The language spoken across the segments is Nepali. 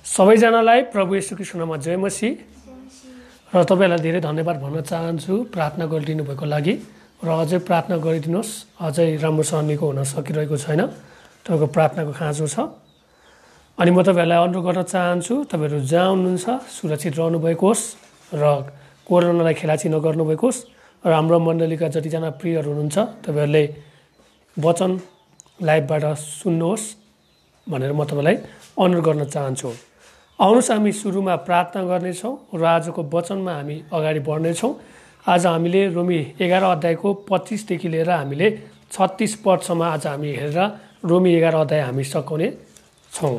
सबैजनालाई प्रभु येशू ख्रीष्टमा जय मसीह र तपाईलाई धेरै धन्यवाद भन्न चाहन्छु प्रार्थना गरिदिनु भएको लागि र अझै प्रार्थना गरिदिनुहोस्। अझै राम्रोसँग निको हुन सकिरहेको छैन, तपाईँको प्रार्थनाको खाँचो छ। अनि म तपाईहरूलाई अनुरोध गर्न चाहन्छु, तपाईँहरू जहाँ हुनुहुन्छ सुरक्षित रहनुभएको होस् र कोरोनालाई खेलाची नगर्नुभएको होस् र हाम्रो मण्डलीका जतिजना प्रियहरू हुनुहुन्छ तपाईँहरूले वचन लाइभबाट सुन्नुहोस् भनेर म तपाईँलाई अनुरोध गर्न चाहन्छु। आउनुहोस् हामी सुरुमा प्रार्थना गर्नेछौँ र आजको वचनमा हामी अगाडि बढ्नेछौँ। आज हामीले रोमी 11 अध्यायको 25 देखि लिएर हामीले 36 पदसम्म आज हामी हेरेर रोमी 11 अध्याय हामी सकाउने छौँ।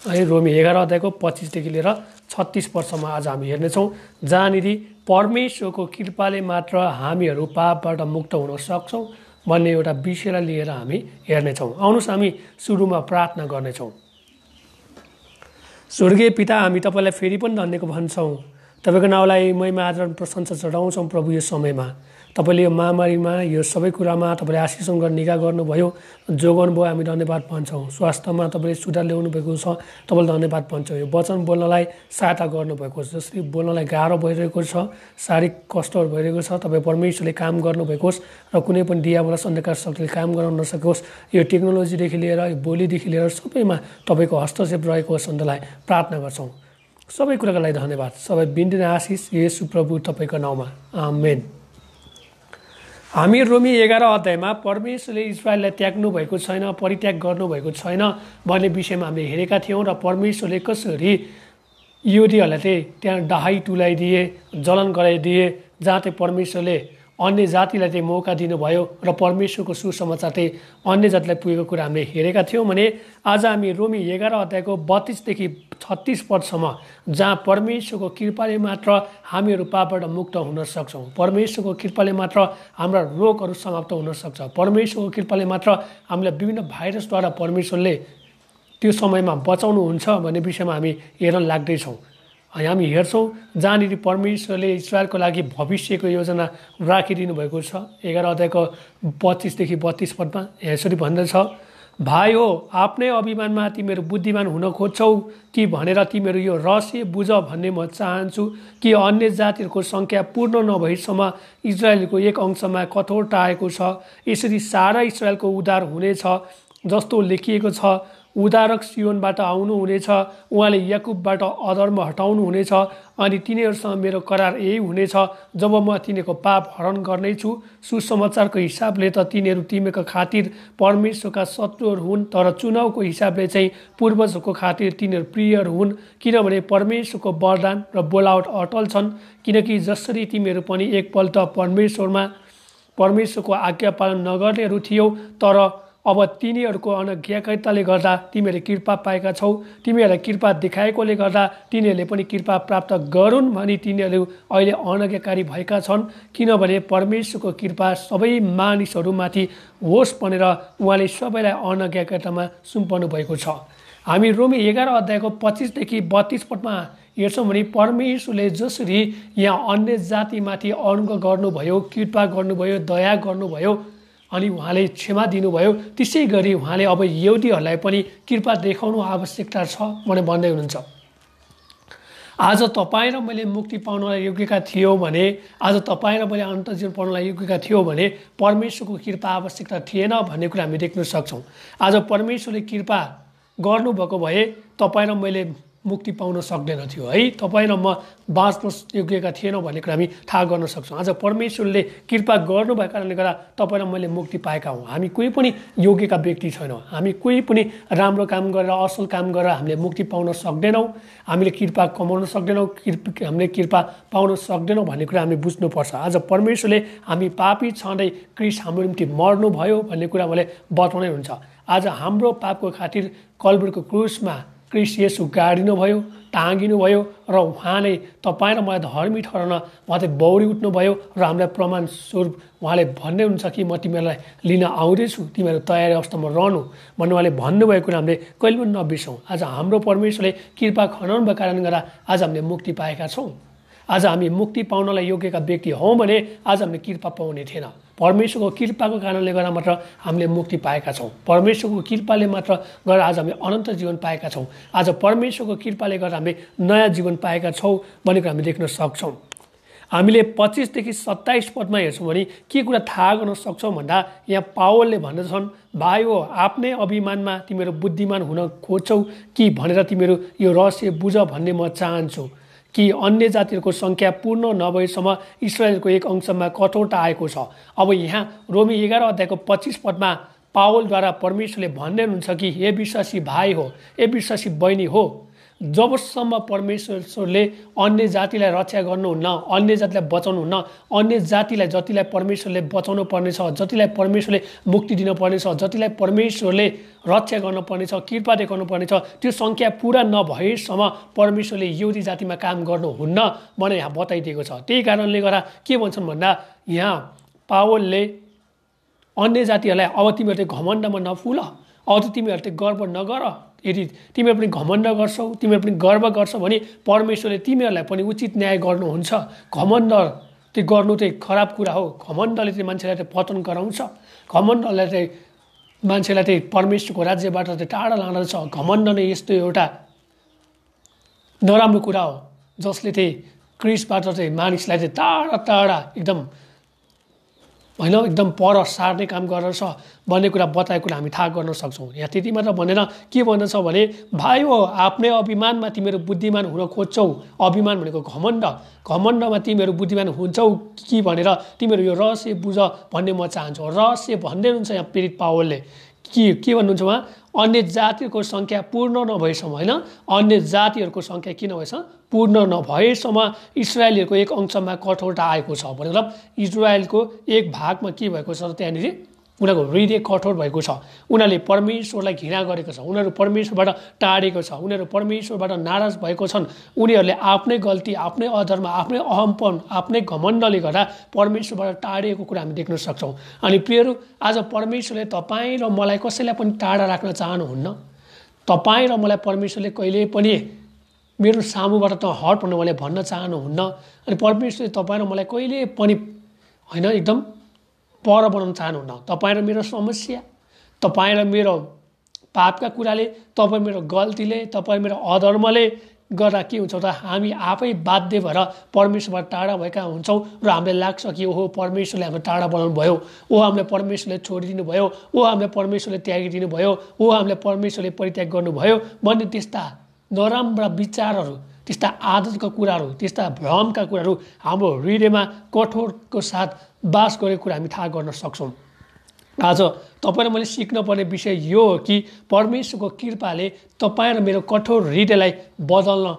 है रोमी 11 अध्यायको 25 देखि लिएर 36 पदसम्म आज हामी हेर्नेछौँ, जहाँनिर परमेश्वरको कृपाले मात्र हामीहरू पापबाट मुक्त हुन सक्छौँ भन्ने एउटा विषयलाई लिएर हामी हेर्नेछौँ। आउनुहोस् हामी सुरुमा प्रार्थना गर्नेछौँ। स्वर्गीय पिता, हामी तपाईँलाई फेरि पनि धन्यको भन्छौँ। तपाईँको नाउँलाई महिमा आदर प्रशंसा चढाउँछौँ प्रभु। यो समयमा तपाईँले यो महामारीमा यो सबै कुरामा तपाईँले आशीषण गर्न निगाह गर्नुभयो, जोगाउनु भयो, हामी धन्यवाद भन्छौँ। स्वास्थ्यमा तपाईँले सुधार ल्याउनु भएको छ, तपाईँले धन्यवाद भन्छौँ। यो वचन बोल्नलाई सहायता गर्नुभएको छ, जसरी बोल्नलाई गाह्रो भइरहेको छ, शारीरिक कष्टहरू भइरहेको छ, तपाईँ परमेश्वरले काम गर्नुभएको होस् र कुनै पनि दियावला अन्धकार शक्तिले काम गर्न नसकोस्। यो टेक्नोलोजीदेखि लिएर यो बोलीदेखि लिएर सबैमा तपाईँको हस्तक्षेप रहेको होस् भन्नलाई प्रार्थना गर्छौँ। सबै कुराको लागि धन्यवाद। सबै बिन्ती आशिष येशू प्रभु तपाईँको नाउँमा, आमेन। हामी रोमी 11 अध्यायमा परमेश्वरले इजरायललाई त्याग्नु भएको छैन, परित्याग गर्नुभएको छैन भन्ने विषयमा हामीले हेरेका थियौँ र परमेश्वरले कसरी यहुदीहरूलाई चाहिँ त्यहाँ डहाइ टुलाइदिए, जलन गराइदिए, जहाँ चाहिँ परमेश्वरले अन्य जातिलाई चाहिँ मौका दिनुभयो र परमेश्वरको सुसमाचार चाहिँ अन्य जातिलाई पुगेको कुरा हामीले हेरेका थियौँ भने आज हामी रोमी 11 अध्यायको 32 देखि 36 पदसम्म जहाँ परमेश्वरको कृपाले मात्र हामीहरू पापबाट मुक्त हुन सक्छौँ, परमेश्वरको कृपाले मात्र हाम्रा रोगहरू समाप्त हुन सक्छ, परमेश्वरको कृपाले मात्र हामीलाई विभिन्न भाइरसद्वारा परमेश्वरले त्यो समयमा बचाउनुहुन्छ भन्ने विषयमा हामी हेर्न लाग्दैछौँ। हामी हेर्छौँ जहाँनिर परमेश्वरले इजरायलको लागि भविष्यको योजना राखिदिनु भएको छ। 11 अध्यायको 25 देखि 32 पदमा यसरी भन्दछ, भाइ हो, आफ्नै अभिमानमा तिमीहरू बुद्धिमान हुन खोज्छौ कि भनेर तिमीहरू यो रहस्य बुझ भन्ने म चाहन्छु कि अन्य जातिहरूको सङ्ख्या पूर्ण नभएसम्म इजरायलको एक अंशमा कठोरता आएको छ। यसरी सारा इजरायलको उद्धार हुनेछ जस्तो लेखिएको छ। उद्धारक सियोनबाट आउनुहुनेछ, उहाँले याकुबबाट अधर्म हटाउनु हुनेछ अनि तिनीहरूसँग मेरो करार यही हुनेछ, जब म तिनीहरूको पाप हरण गर्नेछु। सुसमाचारको हिसाबले त तिनीहरू तिमीको खातिर परमेश्वरका शत्रुहरू हुन्, तर चुनावको हिसाबले चाहिँ पूर्वजहरूको खातिर तिनीहरू प्रियहरू हुन्, किनभने परमेश्वरको वरदान र बोलावट अटल छन्। किनकि जसरी तिमीहरू पनि एकपल्ट परमेश्वरको आज्ञा पालन नगर्नेहरू थियौ, तर अब तिनीहरूको अनज्ञाकारिताले गर्दा तिमीहरूले कृपा पाएका छौ। तिमीहरूलाई कृपा देखाएकोले गर्दा तिनीहरूले पनि कृपा प्राप्त गरून् भनी तिनीहरू अहिले अनज्ञाकारी भएका छन्, किनभने परमेश्वरको कृपा सबै मानिसहरूमाथि होस् भनेर उहाँले सबैलाई अनज्ञाकारितामा सुम्पनु भएको छ। हामी रोमी 11 अध्यायको 25 देखि 32 पदमा हेर्छौँ भने परमेश्वरले जसरी यहाँ अन्य जातिमाथि अनुग्रह गर्नुभयो, कृपा गर्नुभयो, दया गर्नुभयो अनि उहाँले क्षमा दिनुभयो, त्यसै गरी उहाँले अब यहुदीहरूलाई पनि कृपा देखाउनु आवश्यकता छ भनेर भन्दै हुनुहुन्छ। आज तपाईँ र मैले मुक्ति पाउनलाई योग्यका थियो भने, आज तपाईँ र मैले अनन्त जीवन पाउनलाई योग्यका थियो भने परमेश्वरको कृपा आवश्यकता थिएन भन्ने कुरा हामी देख्न सक्छौँ। आज परमेश्वरले कृपा गर्नुभएको भए तपाईँ र मैले मुक्ति पाउन सक्दैन थियो, है, तपाईँ र म बाँच्न योग्यका थिएनौँ भन्ने कुरा हामी थाहा गर्न सक्छौँ। आज परमेश्वरले कृपा गर्नुभएको कारणले गर्दा तपाईँ र मैले मुक्ति पाएका हौँ। हामी कोही पनि योग्यका व्यक्ति छैनौँ, हामी कोही पनि राम्रो काम गरेर असल काम गरेर हामीले मुक्ति पाउन सक्दैनौँ, हामीले कृपा कमाउन सक्दैनौँ, हामीले कृपा पाउन सक्दैनौँ भन्ने कुरा हामी बुझ्नुपर्छ। आज परमेश्वरले हामी पापी छँदै क्रिस्ट हाम्रो निम्ति मर्नुभयो भन्ने कुरा उहाँले बताउनै हुन्छ। आज हाम्रो पापको खातिर कल्भरीको क्रुसमा क्रिस्ट येशू गाडिनु भयो, टाँगिनु भयो र उहाँले तपाईँ र मलाई धर्मी ठहराउन उहाँ चाहिँ बौडी उठ्नुभयो र हामीलाई प्रमाण स्वरूप उहाँले भन्ने हुन्छ कि म तिमीहरूलाई लिन आउँदैछु, तिमीहरू तयारी अवस्थामा रहनु भन्ने उहाँले भन्नुभएको कुरा हामीले कहिले पनि नबिर्सौँ। आज हाम्रो परमेश्वरले कृपा खनाउनु भएको कारणले गर्दा आज हामीले मुक्ति पाएका छौँ। आज हामी मुक्ति पाउनलाई योग्यका व्यक्ति हौँ भने आज हामीले कृपा पाउने थिएन, परमेश्वरको कृपाको कारणले गर्दा मात्र हामीले मुक्ति पाएका छौँ। परमेश्वरको कृपाले मात्र गर्दा आज हामीले अनन्त जीवन पाएका छौँ। आज परमेश्वरको कृपाले गर्दा हामीले नयाँ जीवन पाएका छौँ भनेको हामी देख्न सक्छौँ। हामीले 25 देखि 27 पदमा हेर्छौँ भने के कुरा थाहा गर्न सक्छौँ भन्दा यहाँ पावलले भन्दछन्, भाइ हो आफ्नै अभिमानमा तिमीहरू बुद्धिमान हुन खोज्छौ कि भनेर तिमीहरू यो रहस्य बुझ भन्ने म चाहन्छु कि अन्य जातिहरूको सङ्ख्या पूर्ण नभएसम्म इस्रायलको एक अंशमा कठोरता आएको छ। अब यहाँ रोमी 11 अध्यायको 25 पदमा पावलद्वारा परमेश्वरले भन्दै हुनुहुन्छ कि हे विश्वासी भाइ हो, हे विश्वासी बहिनी हो, जबसम्म परमेश्वरले अन्य जातिलाई रक्षा गर्नुहुन्न, अन्य जातिलाई बचाउनुहुन्न, अन्य जातिलाई जतिलाई परमेश्वरले बचाउनु पर्नेछ, जतिलाई परमेश्वरले मुक्ति दिनुपर्नेछ, जतिलाई परमेश्वरले रक्षा गर्नुपर्नेछ, कृपा देखाउनु पर्नेछ, त्यो सङ्ख्या पुरा नभएसम्म परमेश्वरले यहुदी जातिमा काम गर्नुहुन्न भनेर यहाँ बताइदिएको छ। त्यही कारणले गर्दा के भन्छन् भन्दा यहाँ पावलले अन्य जातिहरूलाई अब तिमीहरूले घमण्डमा नफुल, अब तिमीहरूले गर्व नगर, यदि तिमीहरू पनि घमण्ड गर्छौ, तिमीहरू पनि गर्व गर्छौ भने परमेश्वरले तिमीहरूलाई पनि उचित न्याय गर्नुहुन्छ। घमण्ड त्यो गर्नु चाहिँ खराब कुरा हो। घमण्डले चाहिँ मान्छेलाई चाहिँ पतन गराउँछ। घमण्डले चाहिँ मान्छेलाई चाहिँ परमेश्वरको राज्यबाट चाहिँ टाढा लाँदछ। घमण्ड नै यस्तो एउटा नराम्रो कुरा हो जसले चाहिँ क्रिसबाट चाहिँ मानिसलाई चाहिँ टाढा टाढा एकदम होइन एकदम पर सार्ने काम गर्दछ भन्ने कुरा बताएको कुरा हामी थाहा गर्न सक्छौँ। यहाँ त्यति मात्र भनेन, के भन्दछ भने भाइ हो आफ्नै अभिमानमा तिमीहरू बुद्धिमान हुन खोज्छौ। अभिमान भनेको घमण्ड, घमण्डमा तिमीहरू बुद्धिमान हुन्छौ कि भनेर तिमीहरू यो रहस्य बुझ भन्ने म चाहन्छु। रहस्य भन्दै हुनुहुन्छ यहाँ प्रेरित पावलले के भन्नुहुन्छ उहाँ, अन्य जातिहरूको सङ्ख्या पूर्ण नभएसम्म, होइन अन्य जातिहरूको सङ्ख्या किन भएछ पूर्ण नभएसम्म इस्रायलीहरूको एक अंशमा कठोरता आएको छ। मतलब इजरायलको एक भागमा के भएको छ त्यहाँनिर उनीहरूको हृदय कठोर भएको छ। उनीहरूले परमेश्वरलाई घृणा गरेको छ, उनीहरू परमेश्वरबाट टाढेको छ, उनीहरू परमेश्वरबाट नाराज भएको छन्। उनीहरूले आफ्नै गल्ती, आफ्नै अधर्म, आफ्नै अहमपन, आफ्नै घमण्डले गर्दा परमेश्वरबाट टाढेको कुरा हामी देख्न सक्छौँ। अनि प्रियहरू, आज परमेश्वरले तपाईँ र मलाई कसैलाई पनि टाढा राख्न चाहनुहुन्न। तपाईँ र मलाई परमेश्वरले कहिले पनि मेरो सामुबाट त हट भनेर मलाई भन्न चाहनुहुन्न। अनि परमेश्वरले तपाईँ र मलाई कहिले पनि होइन एकदम पर बनाउन चाहनुहुन्न। तपाईँ र मेरो समस्या, तपाईँ र मेरो पापका कुराले, तपाईँ मेरो गल्तीले, तपाईँ मेरो अधर्मले गर्दा के हुन्छ त हामी आफै बाध्य भएर परमेश्वरबाट टाढा भएका हुन्छौँ र हामीलाई लाग्छ कि ओहो परमेश्वरले हामीलाई टाढा बनाउनु भयो, ओहो हामीलाई परमेश्वरले छोडिदिनु भयो, ओहो हामीलाई परमेश्वरले त्यागिदिनु भयो, ओहो हामीलाई परमेश्वरले परित्याग गर्नुभयो भन्ने त्यस्ता नराम्रा विचारहरू, त्यस्ता आदतका कुराहरू, त्यस्ता भ्रमका कुराहरू हाम्रो हृदयमा कठोरको साथ बास गरेको कुरा हामी थाहा गर्न सक्छौँ। आज तपाईँ र मैले सिक्नुपर्ने विषय यो हो कि परमेश्वरको कृपाले तपाईँ र मेरो कठोर हृदयलाई बदल्न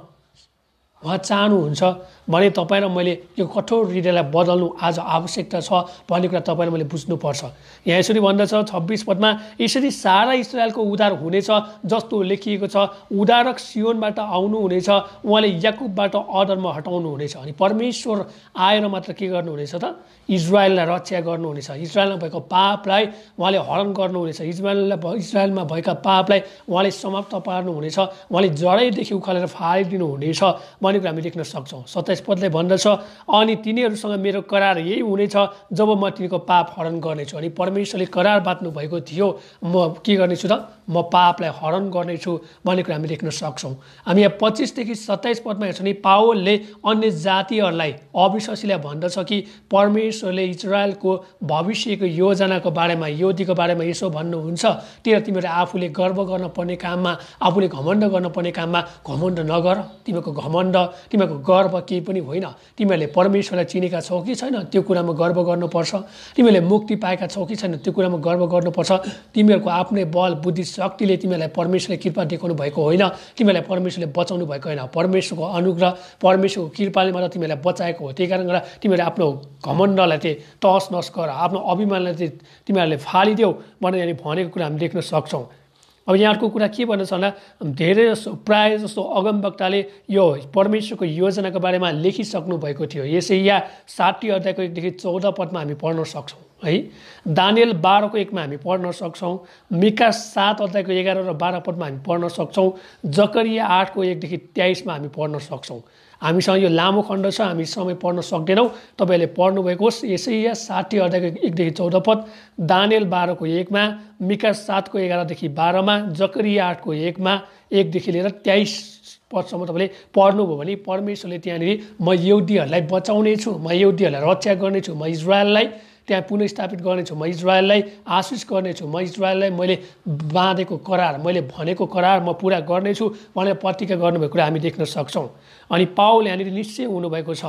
उहाँ चाहनुहुन्छ भने तपाईँ र मैले यो कठोर हृदयलाई बदल्नु आज आवश्यकता छ भन्ने कुरा तपाईँ र मैले बुझ्नुपर्छ। यहाँ यसरी भन्दछ 26 पदमा, यसरी सारा इस्रायलको उद्धार हुनेछ जस्तो लेखिएको छ, उद्धारक सियोनबाट आउनुहुनेछ, उहाँले याकुबबाट अधर्म हटाउनु हुनेछ। अनि परमेश्वर आएर मात्र के गर्नुहुनेछ त इजरायललाई रक्षा गर्नुहुनेछ, इजरायलमा भएको पापलाई उहाँले हरण गर्नुहुनेछ, इजरायलमा भएका पापलाई उहाँले समाप्त पार्नुहुनेछ, उहाँले जडैदेखि उखालेर फालिदिनु हुनेछ भन्ने कुरा हामी देख्न सक्छौँ। 27 पदले भन्दछ, अनि तिनीहरूसँग मेरो करार यही हुनेछ जब म तिनीको पाप हरण गर्नेछु। अनि परमेश्वरले करार बाँध्नु भएको थियो, म के गर्नेछु त म पापलाई हरण गर्नेछु भन्ने कुरा हामी देख्न सक्छौँ। हामी यहाँ 25 देखि 27 पदमा हेर्छौँ नि पावलले अन्य जातिहरूलाई अविश्वासीलाई भन्दछ कि परमेश्वरले इजरायलको भविष्यको योजनाको बारेमा, योदीको बारेमा यसो भन्नुहुन्छ, तिमीहरू आफूले गर्व गर्न पर्ने काममा, आफूले घमण्ड गर्नुपर्ने काममा घमण्ड नगर। तिमीहरूको घमण्ड, तिमीहरूको गर्व केही पनि होइन। तिमीहरूले परमेश्वरलाई चिनेका छौ कि छैन त्यो कुरामा गर्व गर्नुपर्छ। तिमीहरूले मुक्ति पाएका छौ कि छैन त्यो कुरामा गर्व गर्नुपर्छ। तिमीहरूको आफ्नै बल बुद्धि शक्तिले तिमीहरूलाई परमेश्वरले कृपा देखाउनु भएको होइन, तिमीहरूलाई परमेश्वरले बचाउनु भएको होइन। परमेश्वरको अनुग्रह, परमेश्वरको कृपाले मात्र तिमीहरूलाई बचाएको हो। त्यही कारण गर्दा तिमीहरूले आफ्नो घमण्डलाई चाहिँ तहस नहस गर, आफ्नो अभिमानलाई चाहिँ तिमीहरूले फालिदेऊ भनेर भनेको कुरा हामी देख्न सक्छौँ। अब यहाँ अर्को कुरा के भन्छ भन्दा धेरै जस्तो प्रायः जस्तो अगमवक्ताले यो परमेश्वरको योजनाको बारेमा लेखिसक्नु भएको थियो। यसै या 60 अध्यायको 1 देखि 14 पदमा हामी पढ्न सक्छौँ। है। दानियल 12:1मा हामी पढ्न सक्छौँ। मिका 7:11 र 12 पदमा हामी पढ्न सक्छौँ। जकरिया 8:1देखि 23मा हामी पढ्न सक्छौँ। हामीसँग यो लामो खण्ड छ, हामी समय पढ्न सक्दैनौँ। तपाईँहरूले पढ्नुभएको होस्। यसैया 60:1देखि 14 पद, दानियल 12:1मा, मिका 7:11देखि 12मा, जकरिया 8:1मा 1देखि लिएर 23 पदसम्म तपाईँले पढ्नुभयो भने परमेश्वरले त्यहाँनिर म यहुदीहरूलाई बचाउने छु, म यहुदीहरूलाई रक्षा गर्नेछु, म इजरायललाई त्यहाँ पुनर्स्थापित गर्नेछु, म इजरायललाई आशिष गर्नेछु, म इजरायललाई मैले बाँधेको करार, मैले भनेको करार म पुरा गर्नेछु भनेर प्रतिज्ञा गर्नुभएको कुरा हामी देख्न सक्छौँ। अनि पावल यहाँनिर निश्चय हुनुभएको छ,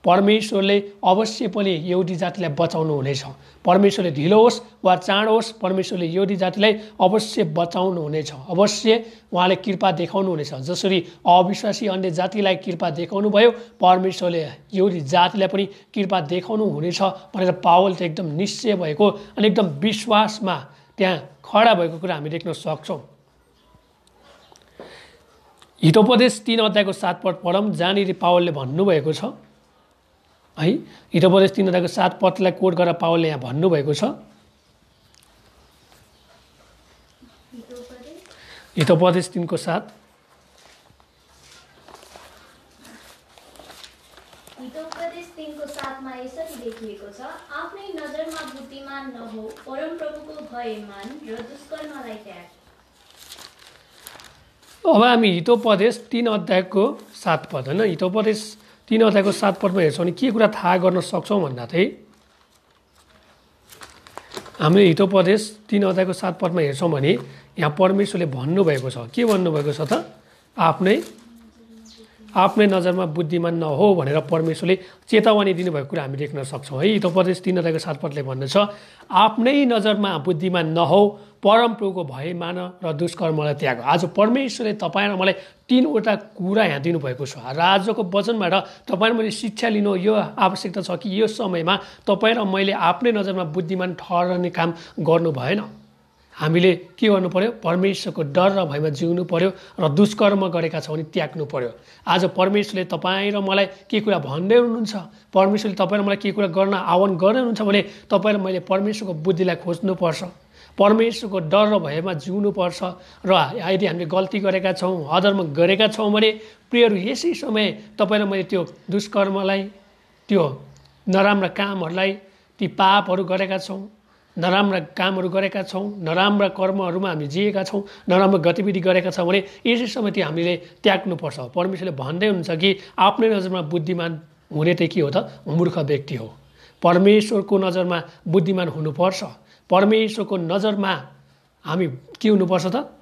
परमेश्वरले अवश्य पनि यहुदी जातिलाई बचाउनु हुनेछ। परमेश्वरले ढिलो होस् वा चाँडो होस्, परमेश्वरले यहुदी जातिलाई अवश्य बचाउनु हुनेछ, अवश्य उहाँले कृपा देखाउनु हुनेछ। जसरी अविश्वासी अन्य जातिलाई कृपा देखाउनु भयो, परमेश्वरले यहुदी जातिलाई पनि कृपा देखाउनु हुनेछ भनेर पावल चाहिँ एकदम निश्चय भएको अनि एकदम विश्वासमा त्यहाँ खडा भएको कुरा हामी देख्न सक्छौँ। हितोपदेश 3:7 पद पढौँ, जहाँनिर पावलले भन्नुभएको छ है। हितोपदेश 3:7 पदलाई कोट गरेर पावलले यहाँ भन्नुभएको छ। हितोपदेश 3:7 हितोपदेश 3:7मा यसरी लेखिएको छ, आफ्नै नजरमा बुद्धिमान नहो, परमप्रभुको भय मान र दुष्कर्मलाई त्याग। अब हामी हितोपदेश 3:7 पद होइन, हितोपदेश 3:7 पदमा हेर्छौँ भने के कुरा थाहा गर्न सक्छौँ भन्दा चाहिँ हामीले हितोपदेश 3:7 पदमा हेर्छौँ भने यहाँ परमेश्वरले भन्नुभएको छ, के भन्नुभएको छ त, आफ्नै नजरमा बुद्धिमान नहो भनेर परमेश्वरले चेतावनी दिनुभएको कुरा हामी देख्न सक्छौँ है। हितोपदेश 3:7 पदले भन्दछ, आफ्नै नजरमा बुद्धिमान नहो, परमप्रभुको भय मान र दुष्कर्मलाई त्याग। आज परमेश्वरले तपाईँ र मलाई 3वटा कुरा यहाँ दिनुभएको छ र आजको वचनबाट तपाईँ र मैले शिक्षा लिनु यो आवश्यकता छ कि यो समयमा तपाईँ र मैले आफ्नै नजरमा बुद्धिमान ठहरने काम गर्नु भएन। हामीले के गर्नु पर्यो, परमेश्वरको डर र भयमा जिउनु पर्यो र दुष्कर्म गरेका छौँ भने त्याग्नु पर्यो। आज परमेश्वरले तपाईँ र मलाई के कुरा भन्दै हुनुहुन्छ, परमेश्वरले तपाईँ र मलाई के कुरा गर्न आह्वान गर्दै हुनुहुन्छ भने तपाईँ र मैले परमेश्वरको बुद्धिलाई खोज्नुपर्छ, परमेश्वरको डर र भयमा जिउनुपर्छ। र यदि हामीले गल्ती गरेका छौँ, अधर्म गरेका छौँ भने प्रियहरू यसै समय तपाईँ र मैले त्यो दुष्कर्मलाई, त्यो नराम्रा कामहरूलाई, ती पापहरू गरेका छौँ, नराम्रा कामहरू गरेका छौँ, नराम्रा कर्महरूमा हामी जिएका छौँ, नराम्रो गतिविधि गरेका छौँ भने यसै समय त्यो हामीले त्याग्नुपर्छ। परमेश्वरले भन्दै हुनुहुन्छ कि आफ्नै नजरमा बुद्धिमान हुने चाहिँ के हो त, मूर्ख व्यक्ति हो। परमेश्वरको नजरमा बुद्धिमान हुनुपर्छ। परमेश्वरको नजरमा हामी के हुनुपर्छ त,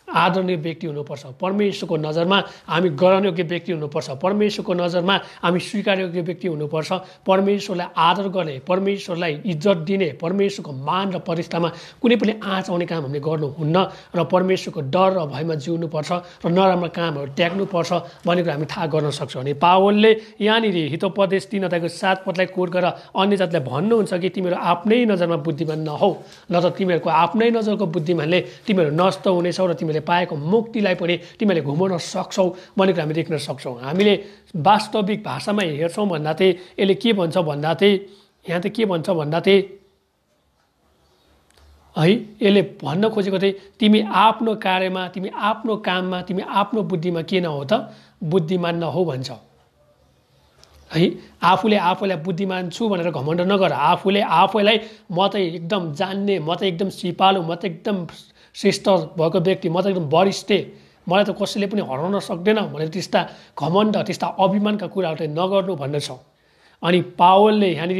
आदरणीय व्यक्ति हुनुपर्छ। परमेश्वरको नजरमा हामी ग्रहण योग्य व्यक्ति हुनुपर्छ। परमेश्वरको नजरमा हामी स्वीकार योग्य व्यक्ति हुनुपर्छ। परमेश्वरलाई आदर गर्ने, परमेश्वरलाई इज्जत दिने, परमेश्वरको मान र प्रतिष्ठामा कुनै पनि आँच आउने काम हामीले गर्नुहुन्न र परमेश्वरको डर र भयमा जिउनुपर्छ र नराम्रो कामहरू त्याग्नुपर्छ भन्ने कुरा हामी थाहा गर्न सक्छौँ। अनि पावलले यहाँनिर हितोपदेश 3:7 पदलाई कोट गरेर अन्य जातिलाई भन्नुहुन्छ कि तिमीहरू आफ्नै नजरमा बुद्धिमान नहौ, न त तिमीहरूको आफ्नै नजरको बुद्धिमानले तिमीहरू नष्ट हुनेछौ र तिमीले पाएको मुक्तिलाई पनि तिमीले घुमाउन सक्छौ भन्ने कुरा हामी देख्न सक्छौँ। हामीले वास्तविक भाषामा हेर्छौँ भन्दा चाहिँ यसले के भन्छ भन्दा चाहिँ यहाँ चाहिँ के भन्छ भन्दा चाहिँ है, यसले भन्न खोजेको चाहिँ तिमी आफ्नो कार्यमा, तिमी आफ्नो काममा, तिमी आफ्नो बुद्धिमा के नहो त, बुद्धिमान नहो भन्छ है। आफूले आफूलाई बुद्धिमान छु भनेर घमण्ड नगर। आफूले आफैलाई म चाहिँ एकदम जान्ने, म चाहिँ एकदम सिपालु, म चाहिँ एकदम श्रेष्ठ भएको व्यक्ति, म त एकदम वरिष्ठ, मलाई त कसैले पनि हराउन सक्दैन भनेर त्यस्ता घमण्ड, त्यस्ता अभिमानका कुराहरू चाहिँ नगर्नु भन्दछ। अनि पावलले यहाँनिर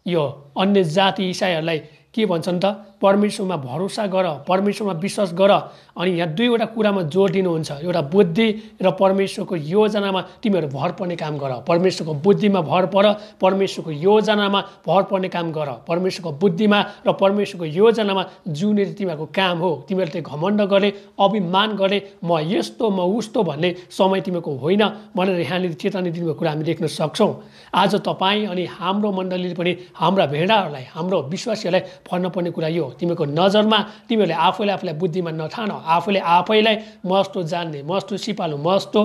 यो अन्य जाति इसाईहरूलाई के भन्छन् त, परमेश्वरमा भरोसा गर, परमेश्वरमा विश्वास गर। अनि यहाँ दुईवटा कुरामा जोड दिनुहुन्छ, एउटा बुद्धि र परमेश्वरको योजनामा तिमीहरू भर पर्ने काम गर। परमेश्वरको बुद्धिमा भर पर, परमेश्वरको योजनामा भर पर्ने काम गर। परमेश्वरको बुद्धिमा र परमेश्वरको योजनामा जिउने तिमीहरूको काम हो। तिमीहरूले त्यो घमण्ड गर्ने, अभिमान गर्ने, म यस्तो म उस्तो भन्ने समय तिमीहरूको होइन भनेर यहाँनिर चेतावनी दिनुभएको कुरा हामी देख्न सक्छौँ। आज तपाईँ अनि हाम्रो मण्डलीले पनि हाम्रा भेडाहरूलाई, हाम्रो विश्वासीहरूलाई भन्नुपर्ने कुरा यो, तिमीको नजरमा तिमीहरूले आफैलाई बुद्धिमान नठान, आफूले आफैलाई म यस्तो जान्ने, म यस्तो सिपालु, म यस्तो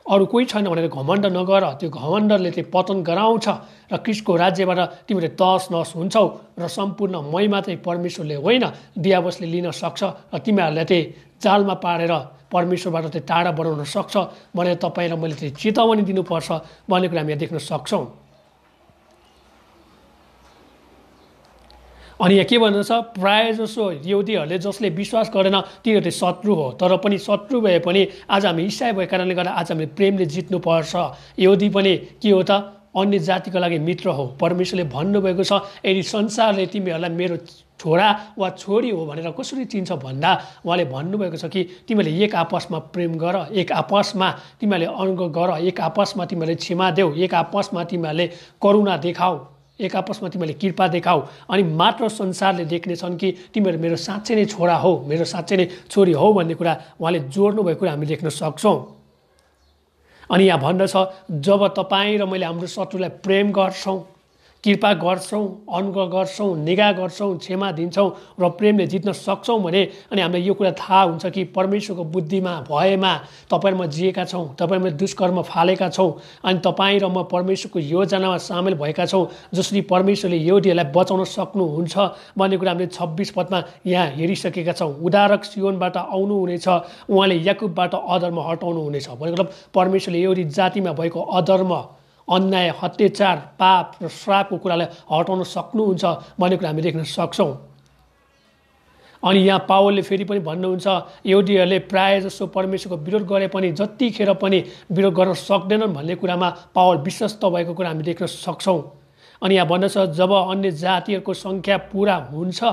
अरू कोही छैन भनेर घमण्ड नगर, त्यो घमण्डले चाहिँ पतन गराउँछ र ख्रीष्टको राज्यबाट तिमीले तहस नहस हुन्छौ र सम्पूर्ण महिमा चाहिँ परमेश्वरले होइन दियावसले लिन सक्छ र तिमीहरूलाई चाहिँ जालमा पारेर परमेश्वरबाट चाहिँ टाढा बनाउन सक्छ भनेर तपाईँ र मैले चाहिँ चेतावनी दिनुपर्छ भन्ने कुरा हामी देख्न सक्छौँ। अनि यहाँ के भन्दछ, प्रायः जसो यहुदीहरूले जसले विश्वास गरेन तिनीहरू चाहिँ शत्रु हो, तर पनि शत्रु भए पनि आज हामी इसाई भएको कारणले गर्दा आज हामीले प्रेमले जित्नुपर्छ। यहुदी पनि के हो त, अन्य जातिको लागि मित्र हो। परमेश्वरले भन्नुभएको छ यदि संसारले तिमीहरूलाई मेरो छोरा वा छोरी हो भनेर कसरी चिन्छ भन्दा उहाँले भन्नुभएको छ कि तिमीले एक आपसमा प्रेम गर, एक आपसमा तिमीहरूले अनुग्रह गर, एक आपसमा तिमीहरूले क्षमा देऊ, एक आपसमा तिमीहरूले करुणा देखाऊ, एक आपसमा तिमीहरूले कृपा देखाऊ, अनि मात्र संसारले देख्नेछन् कि तिमीहरू मेरो साँच्चै नै छोरा हो, मेरो साँच्चै नै छोरी हो भन्ने कुरा उहाँले जोड्नु भएको कुरा हामी देख्न सक्छौँ। अनि यहाँ भन्दछ जब तपाईँ र मैले हाम्रो शत्रुलाई प्रेम गर्छौँ, कृपा गर्छौँ, अनुग्रह गर्छौँ, निगाह गर्छौँ, क्षमा दिन्छौँ र प्रेमले जित्न सक्छौँ भने अनि हामीलाई यो कुरा थाहा हुन्छ कि परमेश्वरको बुद्धिमा भएमा तपाईँमा जिएका छौँ, तपाईँमा दुष्कर्म फालेका छौँ अनि तपाईँ र म परमेश्वरको योजनामा सामेल भएका छौँ जसरी परमेश्वरले यहुदीहरूलाई बचाउन सक्नुहुन्छ भन्ने कुरा हामीले 26 पदमा यहाँ हेरिसकेका छौँ। उद्धारक सियोनबाट आउनुहुनेछ, उहाँले याकुबबाट अधर्म हटाउनु हुनेछ भनेको परमेश्वरले यहुदी जातिमा भएको अधर्म, अन्याय, अत्याचार, पाप र श्रापको कुरालाई हटाउन सक्नुहुन्छ भन्ने कुरा हामी देख्न सक्छौँ। अनि यहाँ पावलले फेरि पनि भन्नुहुन्छ यहुदीहरूले प्रायः जसो परमेश्वरको विरोध गरे पनि जतिखेर पनि विरोध गर्न सक्दैनन् भन्ने कुरामा पावल विश्वस्त भएको कुरा हामी देख्न सक्छौँ। अनि यहाँ भन्दछ जब अन्य जातिहरूको सङ्ख्या पुरा हुन्छ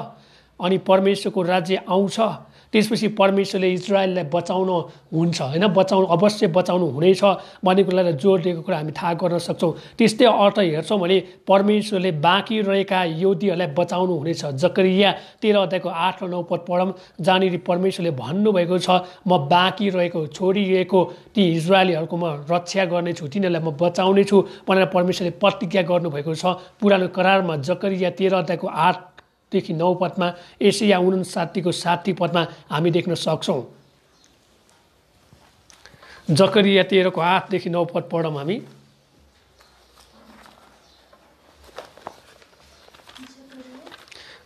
अनि परमेश्वरको राज्य आउँछ त्यसपछि परमेश्वरले इजरायललाई बचाउनु हुन्छ, होइन, बचाउनु अवश्य बचाउनु हुनेछ भन्ने कुरालाई जोड दिएको कुरा हामी थाहा गर्न सक्छौँ। त्यस्तै अर्थ हेर्छौँ भने परमेश्वरले बाँकी रहेका यहुदीहरूलाई बचाउनु हुनेछ। जकरिया 13 अध्यायको 8 र 9 पद पढौँ, जहाँनिर परमेश्वरले भन्नुभएको छ म बाँकी रहेको छोडिरहेको ती इजरायलीहरूको म रक्षा गर्नेछु, तिनीहरूलाई म बचाउने छु भनेर परमेश्वरले प्रतिज्ञा गर्नुभएको छ पुरानो करारमा। जकरिया 13 अध्यायको 8 देखि 9 पदमा, यशाया 59 को 60 पदमा हामी देख्न सक्छौँ। जकरिया 13 को 8 देखि 9 पद पढौँ हामी।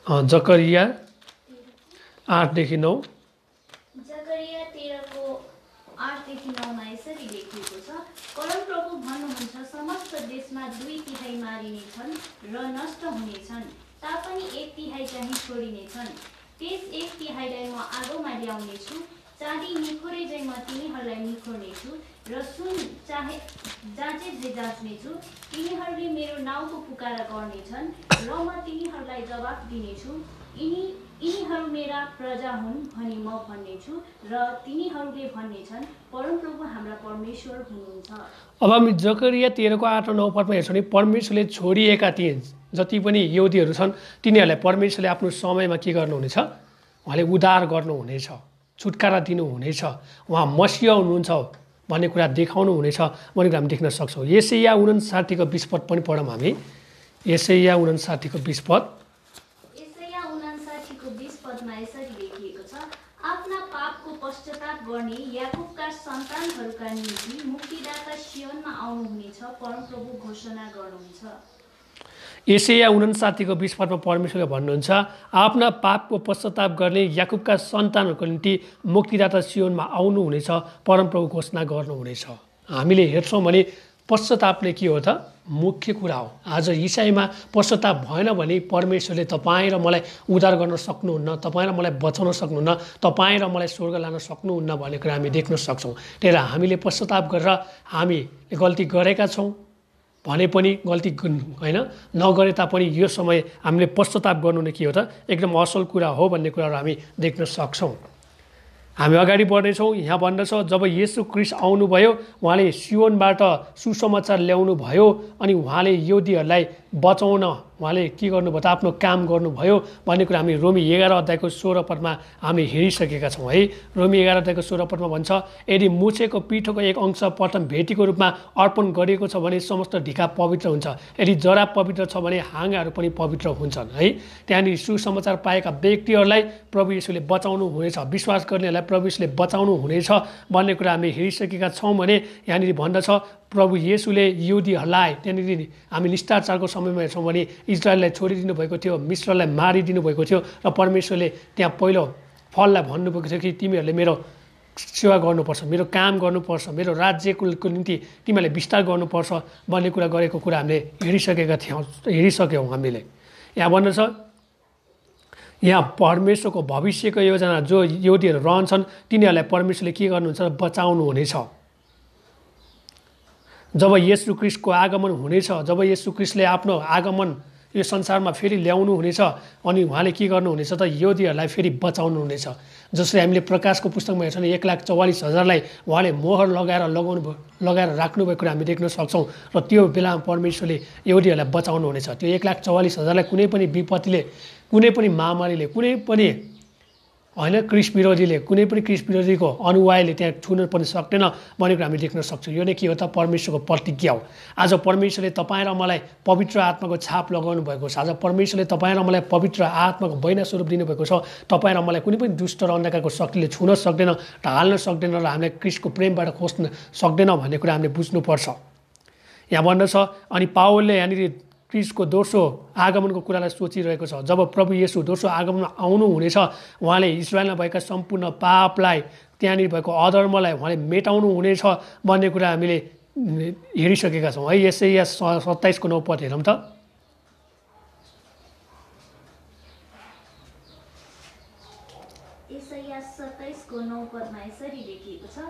जकरिया 8 देखि 9। जकरिया 13 को 8 देखि 9 मा यसरी लेखिएको छ, परमप्रभु भन्नुहुन्छ समस्त देशमा 2/3 मारिनेछन् र नष्ट हुनेछन्, तापनि 1/3 चाहिँ छोडिनेछन्। त्यस 1/3लाई म आगोमा ल्याउनेछु, चाँदी निखोरे झैँ म तिनीहरूलाई निखोर्नेछु र सुन जाँचे जाँच्नेछु। तिनीहरूले मेरो नाउँको पुकारा गर्नेछन् र म तिनीहरूलाई जवाफ दिनेछु। यिनीहरू मेरा प्रजा हुन् भनी म भन्नेछु र तिनीहरूले भन्नेछन् परमप्रभु हाम्रा परमेश्वर हुनुहुन्छ। अब हामी जकरिया 13 को 8 र 9 पदमा हेर्छौँ भने परमेश्वरले छोडिएका ती जति पनि यहुदीहरू छन् तिनीहरूलाई परमेश्वरले आफ्नो समयमा के गर्नुहुनेछ, उहाँले उद्धार गर्नुहुनेछ, छुटकारा दिनुहुनेछ, उहाँ मसिह हुनुहुन्छ भन्ने कुरा देखाउनु हुनेछ भन्ने कुरा हामी देख्न सक्छौँ। यशाया 59 को 20 पद पनि पढौँ हामी। यशाया 59 को 20 पद। यशाया 59 को 20 पदमा यसरी लेखिएको छ, आफ्ना पापको पश्चाताप गर्ने याकुबका सन्तानहरूका निम्ति मुक्तिदाता सियोनमा आउनुहुनेछ, परमप्रभु घोषणा गर्नुहुन्छ। यशाया 59 को 20 पदमा परमेश्वरले भन्नुहुन्छ आफ्ना पापको पश्चाताप गर्ने याकुबका सन्तानहरूको निम्ति मुक्तिदाता सियोनमा आउनुहुनेछ, परमप्रभु घोषणा गर्नुहुनेछ। हामीले हेर्छौँ भने पश्चातापले के हो त, मुख्य कुरा हो। आज इसाईमा पश्चाताप भएन भने परमेश्वरले तपाईँ र मलाई उद्धार गर्न सक्नुहुन्न, तपाईँ र मलाई बचाउन सक्नुहुन्न, तपाईँ र मलाई स्वर्ग लान सक्नुहुन्न भन्ने कुरा हामी देख्न सक्छौँ। त्यही भएर हामीले पश्चाताप गरेर हामी गल्ती गरेका छौँ भने पनि गल्ती होइन नगरे तापनि यो समय हामीले पश्चाताप गर्नु नै के हो त, एकदम असल कुरा हो भन्ने कुराहरू हामी देख्न सक्छौँ। हामी अगाडि बढ्नेछौँ। यहाँ भन्दछ जब येशू ख्रीष्ट आउनुभयो उहाँले सियोनबाट सुसमाचार ल्याउनु भयो अनि उहाँले यहुदीहरूलाई बचाउन उहाँले के गर्नुभयो त आफ्नो काम गर्नुभयो भन्ने कुरा हामी रोमी 11 अध्यायको 16 पदमा हामी हेरिसकेका छौँ है। रोमी 11 अध्यायको 16 पदमा भन्छ, यदि मुछेको पिठोको एक अंश प्रथम भेटीको रूपमा अर्पण गरिएको छ भने समस्त ढिका पवित्र हुन्छ, यदि जरा पवित्र छ भने हाँगाहरू पनि पवित्र हुन्छन् है। त्यहाँनिर सुसमाचार पाएका व्यक्तिहरूलाई प्रभु येशूले बचाउनु हुनेछ, विश्वास गर्नेहरूलाई प्रभु येशूले बचाउनु हुनेछ भन्ने कुरा हामी हेरिसकेका छौँ भने यहाँनिर भन्दछ प्रभु येशूले यहुदीहरूलाई त्यहाँनिर हामी निष्ठाचारको समयमा हेर्छौँ भने इजरायललाई छोडिदिनु भएको थियो, मिश्रलाई मारिदिनु भएको थियो र परमेश्वरले त्यहाँ पहिलो फललाई भन्नुभएको थियो कि तिमीहरूले मेरो सेवा गर्नुपर्छ, मेरो काम गर्नुपर्छ, मेरो राज्यको निम्ति तिमीहरूले विस्तार गर्नुपर्छ भन्ने कुरा गरेको कुरा हामीले हेरिसक्यौँ हामीले। यहाँ भन्दछ यहाँ परमेश्वरको भविष्यको योजना जो यहुदीहरू रहन्छन् तिनीहरूलाई परमेश्वरले के गर्नुहुन्छ, बचाउनु हुनेछ। जब येशू ख्रीष्टको आगमन हुनेछ, जब येशू ख्रीष्टले आफ्नो आगमन यो संसारमा फेरि ल्याउनु हुनेछ अनि उहाँले के गर्नुहुनेछ त यहुदीहरूलाई फेरि बचाउनु हुनेछ। जसरी हामीले प्रकाशको पुस्तकमा हेर्छौँ 1,44,000लाई उहाँले मोहर लगाएर राख्नुभएको कुरा हामी देख्न सक्छौँ र त्यो बेलामा परमेश्वरले यहुदीहरूलाई बचाउनु हुनेछ। त्यो 1,44,000लाई कुनै पनि विपत्तिले, कुनै पनि महामारीले, कुनै पनि होइन क्रिस्ट विरोधीले, कुनै पनि क्रिस्ट विरोधीको अनुयायीले त्यहाँ छुन पनि सक्दैन भन्ने कुरा हामी देख्न सक्छौँ। यो नै के हो त परमेश्वरको प्रतिज्ञा हो। आज परमेश्वरले तपाईँ र मलाई पवित्र आत्माको छाप लगाउनु भएको छ। आज परमेश्वरले तपाईँ र मलाई पवित्र आत्माको बैना स्वरूप दिनुभएको छ। तपाईँ र मलाई कुनै पनि दुष्ट र अन्धकारको शक्तिले छुन सक्दैन, ढाल्न सक्दैन र हामीलाई क्रिस्टको प्रेमबाट खोज्न सक्दैन भन्ने कुरा हामीले बुझ्नुपर्छ। यहाँ भन्दछ अनि पावलले यहाँनिर क्रिस्टको दोस्रो आगमनको कुरालाई सोचिरहेको छ। जब प्रभु येशू दोस्रो आगमनमा आउनु हुनेछ उहाँले इजरायलमा भएका सम्पूर्ण पापलाई, त्यहाँनिर भएको अधर्मलाई उहाँले मेटाउनु हुनेछ भन्ने कुरा हामीले हेरिसकेका छौँ है। यशाया 27:9 पद हेरौँ त। यशाया 27:9 पदमा यसरी लेखिएको छ,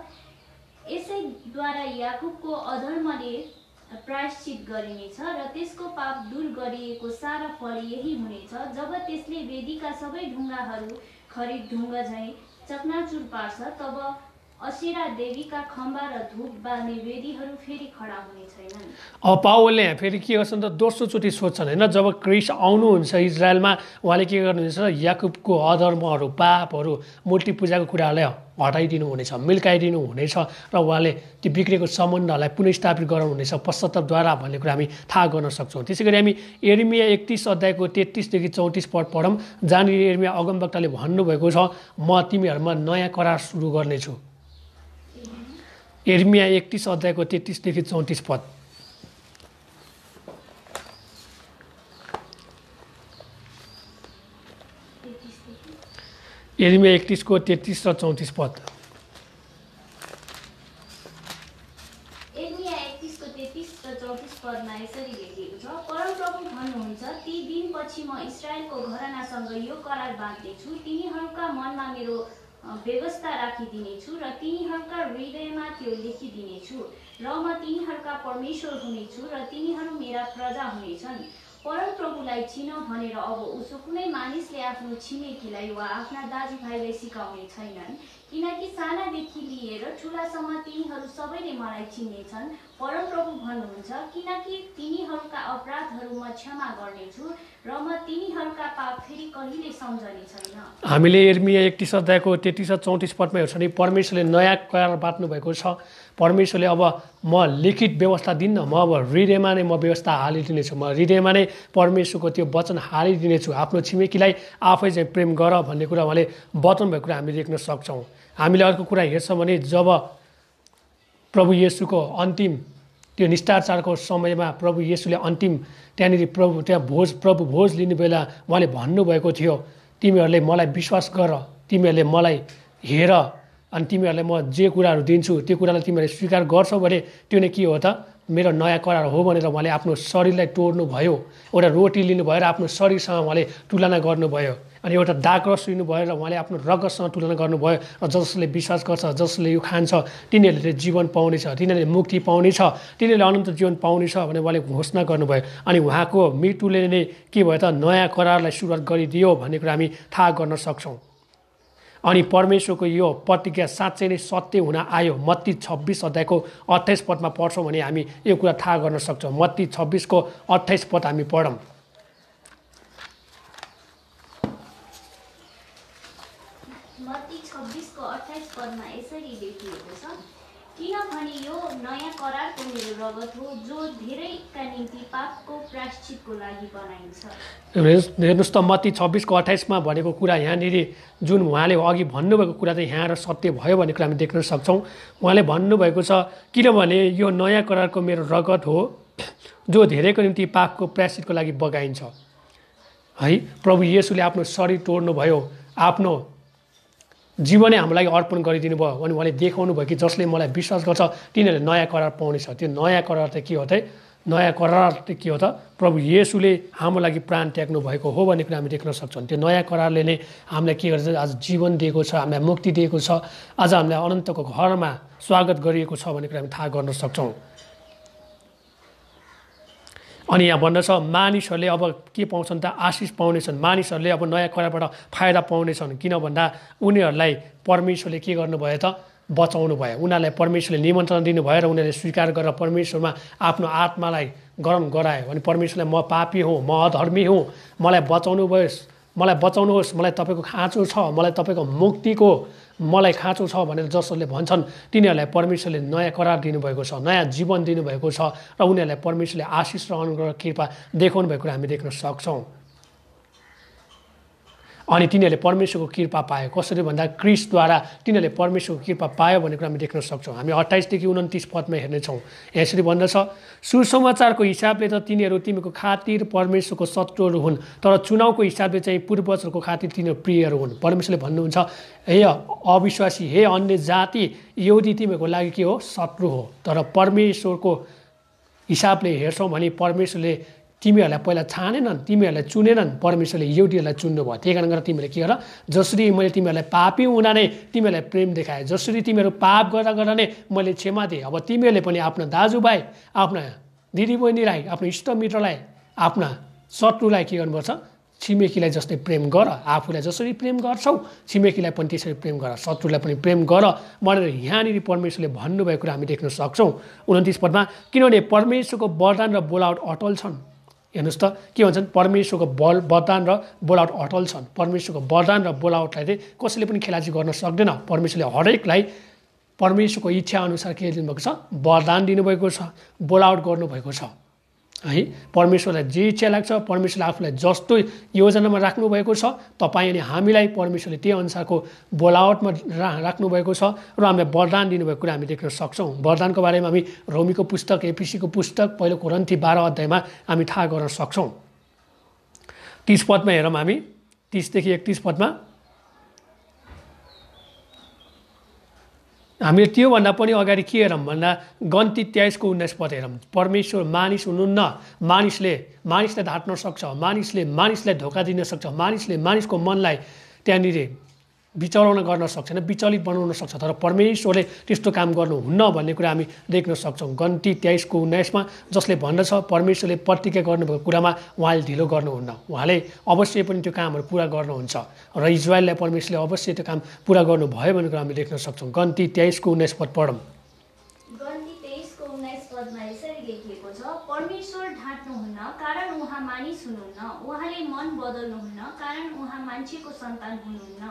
यसैद्वारा याकुबको अधर्मले प्रायश्चित गरिनेछ र त्यसको पाप दूर गरिएको सारा फल यही हुनेछ। जब त्यसले वेदीका सबै ढुङ्गाहरू खरिद ढुङ्गा झैँ चकनाचुर पार्छ तब अशेरा देवीका खम्बा र धूप बाल्ने वेदीहरू फेरि खडा हुने छैनन्। अब पावलले फेरि के गर्छन् त दोस्रोचोटि सोध्छन् होइन, जब क्रिस्ट आउनुहुन्छ इजरायलमा उहाँले के गर्नुहुन्छ याकुबको अधर्महरू, पापहरू, मूर्ति पूजाको कुराहरूलाई हटाइदिनु हुनेछ, मिल्काइदिनु हुनेछ र उहाँले त्यो बिग्रेको सम्बन्धहरूलाई पुनर्स्थापित गराउनुहुनेछ पश्चातापद्वारा भन्ने कुरा हामी थाहा गर्न सक्छौँ। त्यसै गरी हामी यिर्मिया 31 अध्यायको 33देखि 34 पद पढौँ, जहाँनिर यिर्मिया अगमवक्ताले भन्नुभएको छ म तिमीहरूमा नयाँ करार सुरु गर्नेछु। यिर्मिया 31 अध्यायको 33देखि 34 पद। यिर्मिया 31 को 33 र 34 पद। यिर्मिया 31 को 33 र 34 पदमा यसरी लेखिएको छ, परमप्रभु भन्नुहुन्छ ती दिनपछि म इस्राएलको घरानासँग यो करार बाँध्नेछु, तिनीहरूका मनमा मेरो व्यवस्था राखिदिनेछु र तिनीहरूका हृदयमा त्यो लेखिदिनेछु र म तिनीहरूका परमेश्वर हुनेछु र तिनीहरू मेरा प्रजा हुनेछन्। परमप्रभुलाई चिन भनेर अब उसो कुनै मानिसले आफ्नो छिमेकीलाई वा आफ्ना दाजुभाइलाई सिकाउने छैनन्, किनकि सानादेखि लिएर ठुलासम्म तिनीहरू सबैले मलाई चिन्नेछन्। परमप्रभु भन्नुहुन्छ किनकि तिनीहरूका अपराधहरू म क्षमा गर्नेछु र म तिनीहरूका पाप फेरि कहिले सम्झने छैन। हामीले यिर्मिया 31 अध्यायको 33 र 34 पदमा हेर्छौँ नि परमेश्वरले नयाँ करार बाँध्नु भएको छ। परमेश्वरले अब म लिखित व्यवस्था दिन्न, म अब हृदयमा नै म व्यवस्था हालिदिनेछु, म हृदयमा नै परमेश्वरको त्यो वचन हालिदिनेछु। आफ्नो छिमेकीलाई आफै चाहिँ प्रेम गर भन्ने कुरा उहाँले बताउनु भएको कुरा हामी देख्न सक्छौँ। हामीले अर्को कुरा हेर्छौँ भने जब प्रभु येशूको अन्तिम त्यो निष्ठाचारको समयमा प्रभु येशूले अन्तिम त्यहाँनिर प्रभु भोज लिने बेला उहाँले भन्नुभएको थियो तिमीहरूले मलाई विश्वास गर, तिमीहरूले मलाई हेर अनि तिमीहरूलाई म जे कुराहरू दिन्छु त्यो कुरालाई तिमीहरूले स्वीकार गर्छौ भने त्यो नै के हो त मेरो नयाँ करार हो भनेर उहाँले आफ्नो शरीरलाई तोड्नु भयो। एउटा रोटी लिनुभयो र आफ्नो शरीरसँग उहाँले तुलना गर्नुभयो अनि एउटा दागरस लिनुभयो र उहाँले आफ्नो रगतसँग तुलना गर्नुभयो र जसले विश्वास गर्छ, जसले यो खान्छ तिनीहरूले जीवन पाउनेछ, तिनीहरूले मुक्ति पाउनेछ, तिनीहरूले अनन्त जीवन पाउनेछ भनेर उहाँले घोषणा गर्नुभयो। अनि उहाँको मृत्युले नै के भयो त नयाँ करारलाई सुरुवात गरिदियो भन्ने कुरा हामी थाहा गर्न सक्छौँ। अनि परमेश्वरको यो प्रतिज्ञा साँच्चै नै सत्य हुन आयो। मत्ती 26 अध्यायको 28 पदमा पढ्छौँ भने हामी यो कुरा थाहा गर्न सक्छौँ। मत्ती 26 को 28 पद हामी पढौँ। मत्ती 26 को 28 पदमा यसरी लेखिएको छ, किनभने यो नयाँ करारको मेरो रगत हो जो धेरैका निम्ति पापको प्रायश्चितको लागि बनाइन्छ। हेर्नुहोस् त मत्ती 26 को 28 मा भनेको कुरा यहाँनिर जुन उहाँले अघि भन्नुभएको कुरा चाहिँ यहाँ र सत्य भयो भन्ने कुरा हामी देख्न सक्छौँ। उहाँले भन्नुभएको छ किनभने यो नयाँ करारको मेरो रगत हो जो धेरैको निम्ति पापको प्रायश्चितको लागि बगाइन्छ। है, प्रभु येशूले आफ्नो शरीर तोड्नुभयो, आफ्नो जीवनै हाम्रो लागि अर्पण गरिदिनु भयो अनि उहाँले देखाउनु भयो कि जसले मलाई विश्वास गर्छ तिनीहरूले नयाँ करार पाउनेछ। त्यो नयाँ करार चाहिँ के हो त? नयाँ करार चाहिँ के हो त? प्रभु येशूले हाम्रो लागि प्राण त्याग्नु भएको हो भन्ने कुरा हामी देख्न सक्छौँ। त्यो नयाँ करारले नै हामीलाई के गर्छ? आज जीवन दिएको छ, हामीलाई मुक्ति दिएको छ, आज हामीलाई अनन्तको घरमा स्वागत गरिएको छ भन्ने कुरा हामी थाहा गर्न सक्छौँ। अनि यहाँ भन्दछ मानिसहरूले अब के पाउँछन् त? आशिष पाउनेछन्। मानिसहरूले अब नयाँ करारबाट फाइदा पाउनेछन्। किन भन्दा उनीहरूलाई परमेश्वरले के गर्नुभयो त? बचाउनु भयो। उनीहरूलाई परमेश्वरले निमन्त्रण दिनुभयो र उनीहरूले स्वीकार गरेर परमेश्वरमा आफ्नो आत्मालाई ग्रहण गरायो अनि परमेश्वरलाई म पापी हुँ, म अधर्मी हुँ, मलाई बचाउनुहोस्, मलाई तपाईँको खाँचो छ, मलाई तपाईँको मुक्तिको मलाई खाँचो छ भनेर जसले भन्छन् तिनीहरूलाई परमेश्वरले नयाँ करार दिनुभएको छ, नयाँ जीवन दिनुभएको छ र उनीहरूलाई परमेश्वरले आशिष र अनुग्रह कृपा देखाउनु भएको हामी देख्न सक्छौँ। अनि तिनीहरूले परमेश्वरको कृपा पायो। कसरी भन्दा क्रिस्टद्वारा तिनीहरूले परमेश्वरको कृपा पायो भन्ने कुरा हामी देख्न सक्छौँ। हामी 28 देखि 29 पदमा हेर्नेछौँ। यसरी भन्दछ, सुसमाचारको हिसाबले त तिनीहरू तिमीको खातिर परमेश्वरको शत्रुहरू हुन्, तर चुनावको हिसाबले चाहिँ पूर्वजहरूको खातिर तिनीहरू प्रियहरू हुन्। परमेश्वरले भन्नुहुन्छ, हे अविश्वासी, हे अन्य जाति, यहुदी तिमीहरूको लागि के हो? शत्रु हो। तर परमेश्वरको हिसाबले हेर्छौँ भने परमेश्वरले तिमीहरूलाई पहिला छानेनन्, तिमीहरूलाई चुनेनन्, परमेश्वरले यहुदीहरूलाई चुन्नुभयो। त्यही कारण गरेर तिमीले के गर? जसरी मैले तिमीहरूलाई पापी हुँदा नै तिमीहरूलाई प्रेम देखाएँ, जसरी तिमीहरू पाप गर्दा गर्दा नै मैले क्षमा दिएँ, अब तिमीहरूले पनि आफ्ना दाजुभाइ, आफ्ना दिदीबहिनीलाई, आफ्नो इष्टमित्रलाई, आफ्ना शत्रुलाई के गर्नुपर्छ? छिमेकीलाई जस्तै प्रेम गर। आफूलाई जसरी प्रेम गर्छौ छिमेकीलाई पनि त्यसरी प्रेम गर, शत्रुलाई पनि प्रेम गर भनेर यहाँनिर परमेश्वरले भन्नुभएको कुरा हामी देख्न सक्छौँ। 29 पदमा, किनभने परमेश्वरको वरदान र बोलावट अटल छन्। हेर्नुहोस् त के भन्छन्? परमेश्वरको वरदान र बोलावट अटल छन्। परमेश्वरको वरदान र बोलावटलाई चाहिँ कसैले पनि खेलाची गर्न सक्दैन। परमेश्वरले हरेकलाई परमेश्वरको इच्छा अनुसार के दिनुभएको छ? वरदान दिनुभएको छ, बोलावट गर्नुभएको छ। है, परमेश्वरलाई जे इच्छा लाग्छ, परमेश्वरले आफूलाई जस्तो योजनामा राख्नुभएको छ, तपाईँ अनि हामीलाई परमेश्वरले त्यही अनुसारको बोलावटमा राख्नुभएको छ र हामीलाई वरदान दिनुभएको कुरा हामी देख्न सक्छौँ। वरदानको बारेमा हामी रोमीको पुस्तक, एफिसीको पुस्तक, पहिलो कोरिन्थी 12 अध्यायमा हामी थाहा गर्न सक्छौँ। 30 पदमा हेरौँ हामी, 30 देखि 31 पदमा हामीले त्योभन्दा पनि अगाडि के हेरौँ भन्दा गन्ती 23 को 19 पद हेरौँ। परमेश्वर मानिस हुनुहुन्न, मानिसलाई ढाँट्न सक्छ, मानिसलाई धोका दिन सक्छ, मानिसको मनलाई त्यहाँनिर विचलन गर्न सक्छैन, विचलित बनाउन सक्छ, तर परमेश्वरले त्यस्तो काम गर्नुहुन्न भन्ने कुरा हामी देख्न सक्छौँ। गन्ती 23 को 19 मा जसले भन्दछ परमेश्वरले प्रतिज्ञा गर्नुभएको कुरामा उहाँले ढिलो गर्नुहुन्न, उहाँले अवश्य पनि त्यो कामहरू पुरा गर्नुहुन्छ र इजरायललाई परमेश्वरले अवश्य त्यो काम पुरा गर्नुभयो भन्ने कुरा हामी देख्न सक्छौँ। गन्ती 23 को 19 पद पढौँ। गन्ती 23 को 19 पदमा यसरी लेखिएको छ, परमेश्वर ढाँट्नुहुन्न कारण उहाँ मानिस हुनुहुन्न, उहाँले मन बदल्नुहुन्न कारण उहाँ मान्छेको सन्तान हुनुहुन्न,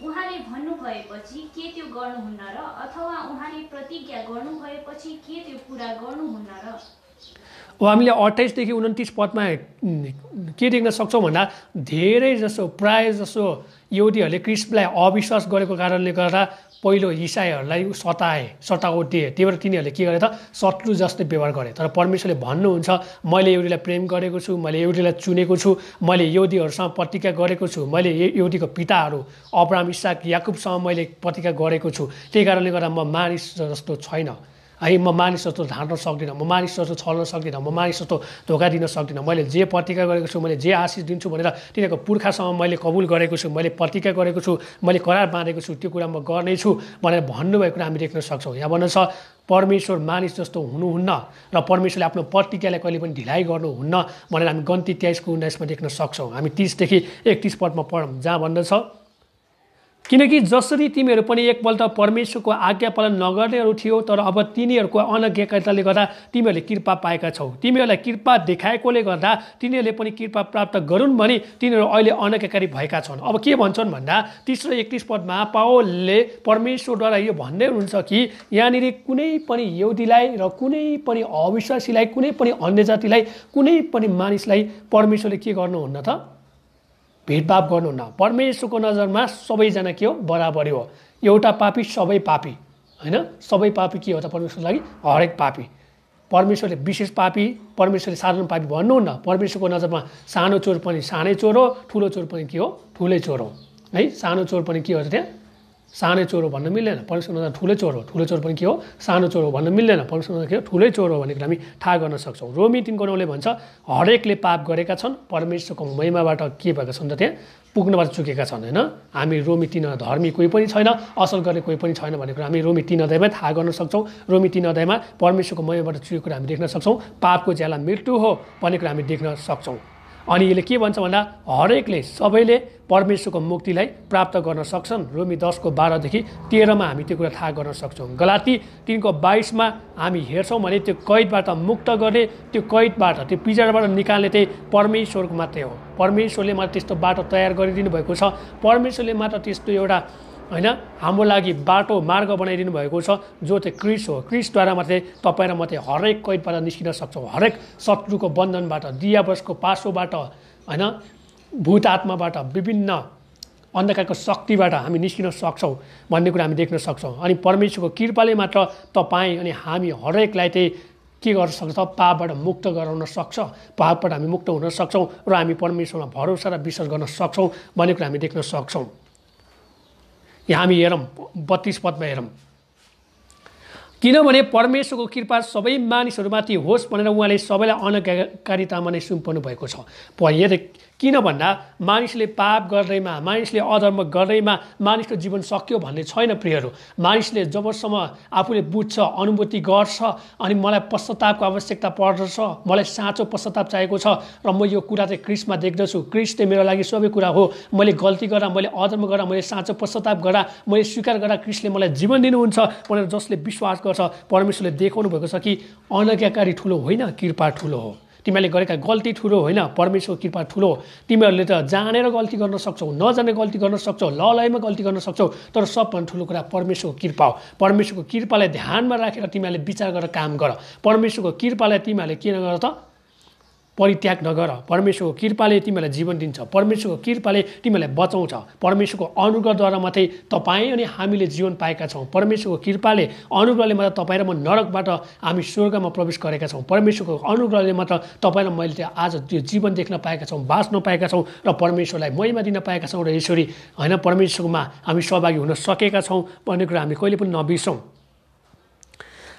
उहाँले भन्नुभएपछि के त्यो गर्नुहुन्न र, अथवा उहाँले प्रतिज्ञा गर्नुभएपछि के त्यो पुरा गर्नुहुन्न र। हामीले 28 देखि 29 पदमा के देख्न सक्छौँ भन्दा धेरै जसो प्राय जसो यहुदीहरूले क्रिस्टलाई अविश्वास गरेको कारणले गर्दा पहिलो इसाईहरूलाई सतावट दिए। त्यही भएर तिनीहरूले के गरे त? शत्रु जस्तै व्यवहार गरे। तर परमेश्वरले भन्नुहुन्छ, मैले यहुदीलाई प्रेम गरेको छु, मैले यहुदीलाई चुनेको छु, मैले यहुदीहरूसँग प्रतिज्ञा गरेको छु, मैले यहुदीको पिताहरू अब्राहम, इसाक, याकुबसँग मैले प्रतिज्ञा गरेको छु। त्यही कारणले गर्दा म मानिस जस्तो छैन। है, म मानिस जस्तो ढाँट्न सक्दिनँ, म मानिस जस्तो छल्न सक्दिनँ, म मानिस जस्तो धोका दिन सक्दिनँ। मैले जे प्रतिज्ञा गरेको छु, मैले जे आशिष दिन्छु भनेर तिनीहरूको पुर्खासँग मैले कबुल गरेको छु, मैले प्रतिज्ञा गरेको छु, मैले करार बाँधेको छु, त्यो कुरा म गर्नेछु भनेर भन्नुभएको कुरा हामी देख्न सक्छौँ। यहाँ भन्नु छ परमेश्वर मानिस जस्तो हुनुहुन्न र परमेश्वरले आफ्नो प्रतिज्ञालाई कहिले पनि ढिलाइ गर्नुहुन्न भनेर हामी गन्ती 23 को 19 मा देख्न सक्छौँ। हामी 30 देखि 31 पदमा पढौँ, जहाँ भन्दछ किनकि जसरी तिमीहरू पनि एकपल्ट परमेश्वरको आज्ञा पालन नगर्नेहरू थियो, तर अब तिनीहरूको अनज्ञाकारिताले गर्दा तिमीहरूले कृपा पाएका छौ। तिमीहरूलाई कृपा देखाएकोले गर्दा तिनीहरूले पनि कृपा प्राप्त गरून् भने तिनीहरू अहिले अनज्ञाकारी भएका छन्। अब के भन्छन् भन्दा 30 र 31 पदमा पावलले परमेश्वरद्वारा यो भन्दै हुनुहुन्छ कि यहाँनिर कुनै पनि यहुदीलाई र कुनै पनि अविश्वासीलाई, कुनै पनि अन्य जातिलाई, कुनै पनि मानिसलाई परमेश्वरले के गर्नुहुन्न त? भेदभाव गर्नुहुन्न। परमेश्वरको नजरमा सबैजना के हो? बराबरी हो। एउटा पापी सबै पापी होइन। सबै पापी के हो त परमेश्वरको लागि? हरेक पापी। परमेश्वरले विशेष पापी, परमेश्वरले साधारण पापी भन्नुहुन्न। परमेश्वरको नजरमा सानो चोर पनि सानै चोर हो, ठुलो चोर पनि के हो? ठुलै चोर हो है। सानो चोर पनि के हो त? त्यहाँ सानै चोर हो भन्न मिल्दैन। परमेश्वरको नजरमा ठुलै चोर हो। ठुलो चोर पनि के हो? सानो चोर हो भन्न मिल्दैन। परमेश्वरको नजरमा के हो? ठुलै चोर हो भन्ने कुरा हामी थाहा गर्न सक्छौँ। रोमी 3:9ले भन्छ हरेकले पाप गरेका छन्, परमेश्वरको महिमाबाट के भएका छन् त? त्यहाँ पुग्नबाट चुकेका छन् होइन। हामी रोमी 3 धर्मी कोही पनि छैन, असल गर्ने कोही पनि छैन भन्ने कुरा हामी रोमी 3 अध्यायमा थाहा गर्न सक्छौँ। रोमी 3 अध्यायमा परमेश्वरको महिमाबाट चुकेको कुरा हामी देख्न सक्छौँ। पापको ज्याला मृत्यु हो भन्ने कुरा हामी देख्न सक्छौँ। अनि यसले के भन्छ भन्दा हरेकले, सबैले परमेश्वरको मुक्तिलाई प्राप्त गर्न सक्छन्। रोमी 10:12देखि 13मा हामी त्यो कुरा थाहा गर्न सक्छौँ। गलाती 3:22मा हामी हेर्छौँ भने त्यो कैदबाट मुक्त गर्ने, त्यो कैदबाट, त्यो पिँजडाबाट निकाल्ने चाहिँ परमेश्वरको मात्रै हो। परमेश्वरले मात्र त्यस्तो बाटो तयार गरिदिनु भएको छ। परमेश्वरले मात्र त्यस्तो एउटा होइन हाम्रो लागि बाटो मार्ग बनाइदिनु भएको छ, जो चाहिँ क्रिस्ट हो। क्रिस्टद्वारा मात्रै तपाईँ र म चाहिँ हरेक कैदबाट निस्किन सक्छौँ। हरेक शत्रुको बन्धनबाट, दियावसको पासोबाट होइन, भूत आत्माबाट, विभिन्न अन्धकारको शक्तिबाट हामी निस्किन सक्छौँ भन्ने कुरा हामी देख्न सक्छौँ। अनि परमेश्वरको कृपाले मात्र तपाईँ अनि हामी हरेकलाई चाहिँ के गर्न सक्छ? पापबाट मुक्त गराउन सक्छ। पापबाट हामी मुक्त हुन सक्छौँ र हामी परमेश्वरमा भरोसा र विश्वास गर्न सक्छौँ भन्ने कुरा हामी देख्न सक्छौँ। यहाँ हामी हेरौँ 32 पदमा हेरौँ। किनभने परमेश्वरको कृपा सबै मानिसहरूमाथि होस् भनेर उहाँले सबैलाई अनज्ञाकारितामा नै सुम्पनु भएको छ। किन भन्दा मानिसले पाप गर्दैमा, मानिसले अधर्म गर्दैमा मानिसको जीवन सक्यो भन्ने छैन प्रियहरू। मानिसले जबसम्म आफूले बुझ्छ, अनुभूति गर्छ, अनि मलाई पश्चातापको आवश्यकता पर्दछ, मलाई साँचो पश्चाताप चाहिएको छ र म यो कुरा चाहिँ क्रिस्टमा देख्दछु, क्रिस्ट चाहिँ मेरो लागि सबै कुरा हो, मैले गल्ती गर्दा, मैले अधर्म गर्दा, मैले साँचो पश्चाताप गर्दा, मैले स्वीकार गर्दा क्रिस्टले मलाई जीवन दिनुहुन्छ भनेर जसले विश्वास गर्छ, परमेश्वरले देखाउनु भएको छ कि अनज्ञाकारी ठुलो होइन, कृपा ठुलो हो। तिमीहरूले गरेका गल्ती ठुलो होइन, परमेश्वरको कृपा ठुलो हो। तिमीहरूले त जानेर गल्ती गर्न सक्छौ, नजाने गल्ती गर्न सक्छौ, लयमा गल्ती गर्न सक्छौ, तर सबभन्दा ठुलो कुरा परमेश्वरको कृपा हो। परमेश्वरको कृपालाई ध्यानमा राखेर तिमीहरूले विचार गरेर काम गर। परमेश्वरको कृपालाई तिमीहरूले के नगर त? परित्याग नगर। परमेश्वरको कृपाले तिमीलाई जीवन दिन्छ। परमेश्वरको कृपाले तिमीलाई बचाउँछ। परमेश्वरको अनुग्रहद्वारा मात्रै तपाईँ अनि हामीले जीवन पाएका छौँ। परमेश्वरको कृपाले, अनुग्रहले मात्र तपाईँ र म नरकबाट हामी स्वर्गमा प्रवेश गरेका छौँ। परमेश्वरको अनुग्रहले मात्र तपाईँ र मैले आज त्यो जीवन देख्न पाएका छौँ, बाँच्न पाएका छौँ र परमेश्वरलाई महिमा दिन पाएका छौँ र यसरी होइन परमेश्वरमा हामी सहभागी हुन सकेका छौँ भन्ने कुरा हामी कहिले पनि नबिर्सौँ।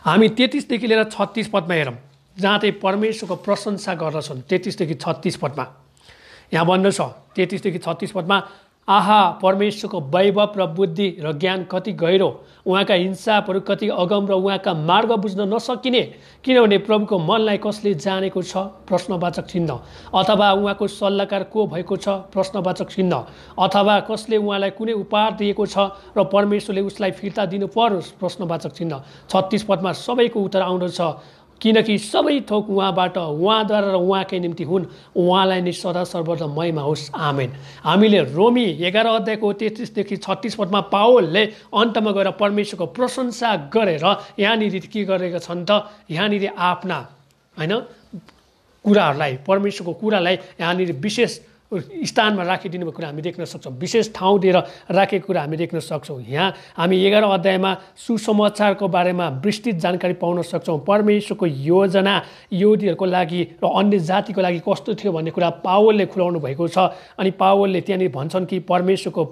हामी 33 देखि लिएर 36 पदमा हेरौँ, जहाँ चाहिँ परमेश्वरको प्रशंसा गर्दछन्। 33 देखि 36 पदमा यहाँ भन्दछ, 33 देखि 36 पदमा, आहा परमेश्वरको वैभव र बुद्धि र ज्ञान कति गहिरो, उहाँका हिंसापहरू कति अगम र उहाँका मार्ग बुझ्न नसकिने। किनभने प्रभुको मनलाई कसले जानेको छ? प्रश्नवाचक चिन्ह। अथवा उहाँको सल्लाहकार को भएको छ? प्रश्नवाचक चिन्ह। अथवा कसले उहाँलाई कुनै उपहार दिएको छ र परमेश्वरले उसलाई फिर्ता दिनु परोस्? प्रश्नवाचक चिन्ह। 36 पदमा सबैको उत्तर आउँदछ, किनकि सबै थोक उहाँबाट, उहाँद्वारा र उहाँकै निम्ति हुन्, उहाँलाई नै सदा सर्वदा महिमा होस्, आमेन। हामीले रोमी 11 अध्यायको 33 देखि 36 पदमा पावलले अन्तमा गएर परमेश्वरको प्रशंसा गरेर यहाँनिर के गरेका छन् त? यहाँनिर आफ्ना होइन कुराहरूलाई, परमेश्वरको कुरालाई यहाँनिर विशेष स्थानमा राखिदिनु भएको कुरा हामी देख्न सक्छौँ। विशेष ठाउँ दिएर राखेको कुरा हामी देख्न सक्छौँ। यहाँ हामी 11 अध्यायमा सुसमाचारको बारेमा विस्तृत जानकारी पाउन सक्छौँ। परमेश्वरको योजना यहुदीहरूको लागि र अन्य जातिको लागि कस्तो थियो भन्ने कुरा पावलले खुलाउनु भएको छ। अनि पावलले त्यहाँनिर भन्छन् कि परमेश्वरको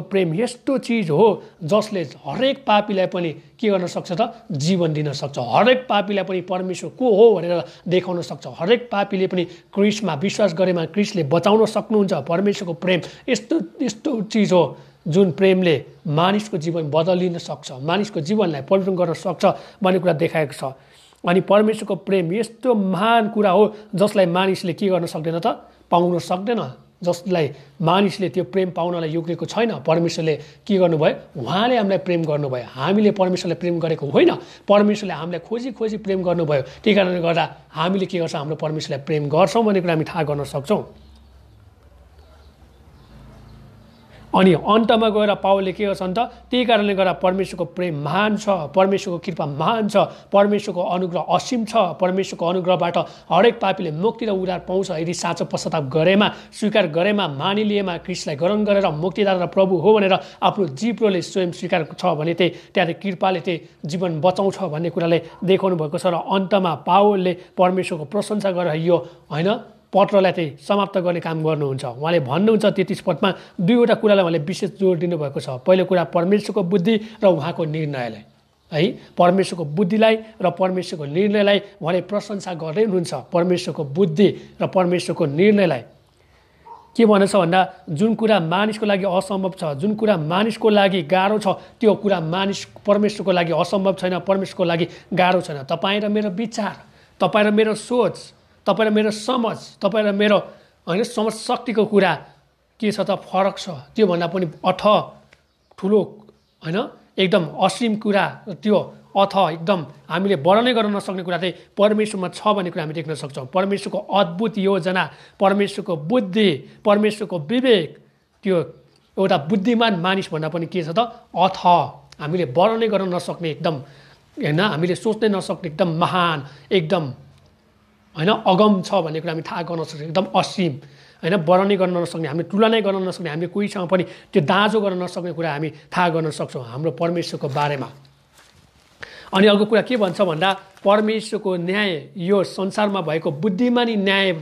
प्रेम यस्तो चिज हो जसले हरेक पापीलाई पनि के गर्न सक्छ त? जीवन दिन सक्छ। हरेक पापीलाई पनि परमेश्वर को हो भनेर देखाउन सक्छ। हरेक पापीले पनि क्रिस्टमा विश्वास गरेमा क्रिस्टले बचाउन सक्नुहुन्छ। परमेश्वरको प्रेम यस्तो चिज हो जुन प्रेमले मानिसको जीवन बदलिन सक्छ, मानिसको जीवनलाई परिवर्तन गर्न सक्छ भन्ने कुरा देखाएको छ। अनि परमेश्वरको प्रेम यस्तो महान कुरा हो जसलाई मानिसले के गर्न सक्दैन त? पाउन सक्दैन। जसलाई मानिसले त्यो प्रेम पाउनलाई योग्यको छैन, परमेश्वरले के गर्नुभयो? उहाँले हामीलाई प्रेम गर्नुभयो। हामीले परमेश्वरलाई प्रेम गरेको होइन, परमेश्वरले हामीलाई खोजी खोजी प्रेम गर्नुभयो। त्यही कारणले गर्दा हामीले के गर्छौँ? हाम्रो परमेश्वरलाई प्रेम गर्छौँ भन्ने कुरा हामी थाहा गर्न सक्छौँ। अनि अन्तमा गएर पावलले के गर्छन् त? त्यही कारणले गर्दा परमेश्वरको प्रेम महान छ, परमेश्वरको कृपा महान छ, परमेश्वरको अनुग्रह असीम छ। परमेश्वरको अनुग्रहबाट हरेक पापीले मुक्ति र उद्धार पाउँछ यदि साँचो पश्चाताप गरेमा, स्वीकार गरेमा, मानिलिएमा, ख्रीष्टलाई ग्रहण गरेर मुक्तिदाता र प्रभु हो भनेर आफ्नो जिब्रोले स्वयं स्वीकार छ भने त्यहाँ कृपाले जीवन बचाउँछ भन्ने कुराले देखाउनु भएको छ। र अन्तमा पावलले परमेश्वरको प्रशंसा गरेर यो होइन पत्रलाई समाप्त गर्ने काम गर्नुहुन्छ। उहाँले भन्नुहुन्छ 33 पदमा दुईवटा कुरालाई उहाँले विशेष जोड दिनुभएको छ। पहिलो कुरा परमेश्वरको बुद्धि र उहाँको निर्णयलाई, है, परमेश्वरको बुद्धिलाई र परमेश्वरको निर्णयलाई उहाँले प्रशंसा गर्दै हुनुहुन्छ। परमेश्वरको बुद्धि र परमेश्वरको निर्णयलाई के भन्छ भन्दा जुन कुरा मानिसको लागि असम्भव छ, जुन कुरा मानिसको लागि गाह्रो छ, त्यो कुरा परमेश्वरको लागि असम्भव छैन, परमेश्वरको लागि गाह्रो छैन। तपाईँ र मेरो विचार, तपाईँ र मेरो सोच, तपाईँ र मेरो समझ, तपाईँ र मेरो होइन समझ शक्तिको कुरा के छ त? फरक छ। त्योभन्दा पनि ठुलो होइन एकदम असीम कुरा, त्यो एकदम हामीले वर्णनै गर्न नसक्ने कुरा परमेश्वरमा छ भन्ने कुरा हामी देख्न सक्छौँ। परमेश्वरको अद्भुत योजना, परमेश्वरको बुद्धि, परमेश्वरको विवेक, त्यो एउटा बुद्धिमान मानिस भन्दा पनि के छ त? हामीले वर्णनै गर्न नसक्ने एकदम होइन हामीले सोच्नै नसक्ने एकदम महान, एकदम होइन अगम छ भन्ने कुरा हामी थाहा गर्न सक्छौँ। एकदम असीम होइन वर्णनै गर्न नसक्ने, हामीले तुलनै गर्न नसक्ने, हामीले कोहीसँग पनि त्यो दाँजो गर्न नसक्ने कुरा हामी थाहा गर्न सक्छौँ हाम्रो परमेश्वरको बारेमा। अनि अर्को कुरा के भन्छ भन्दा परमेश्वरको न्याय यो संसारमा भएको बुद्धिमानी न्याय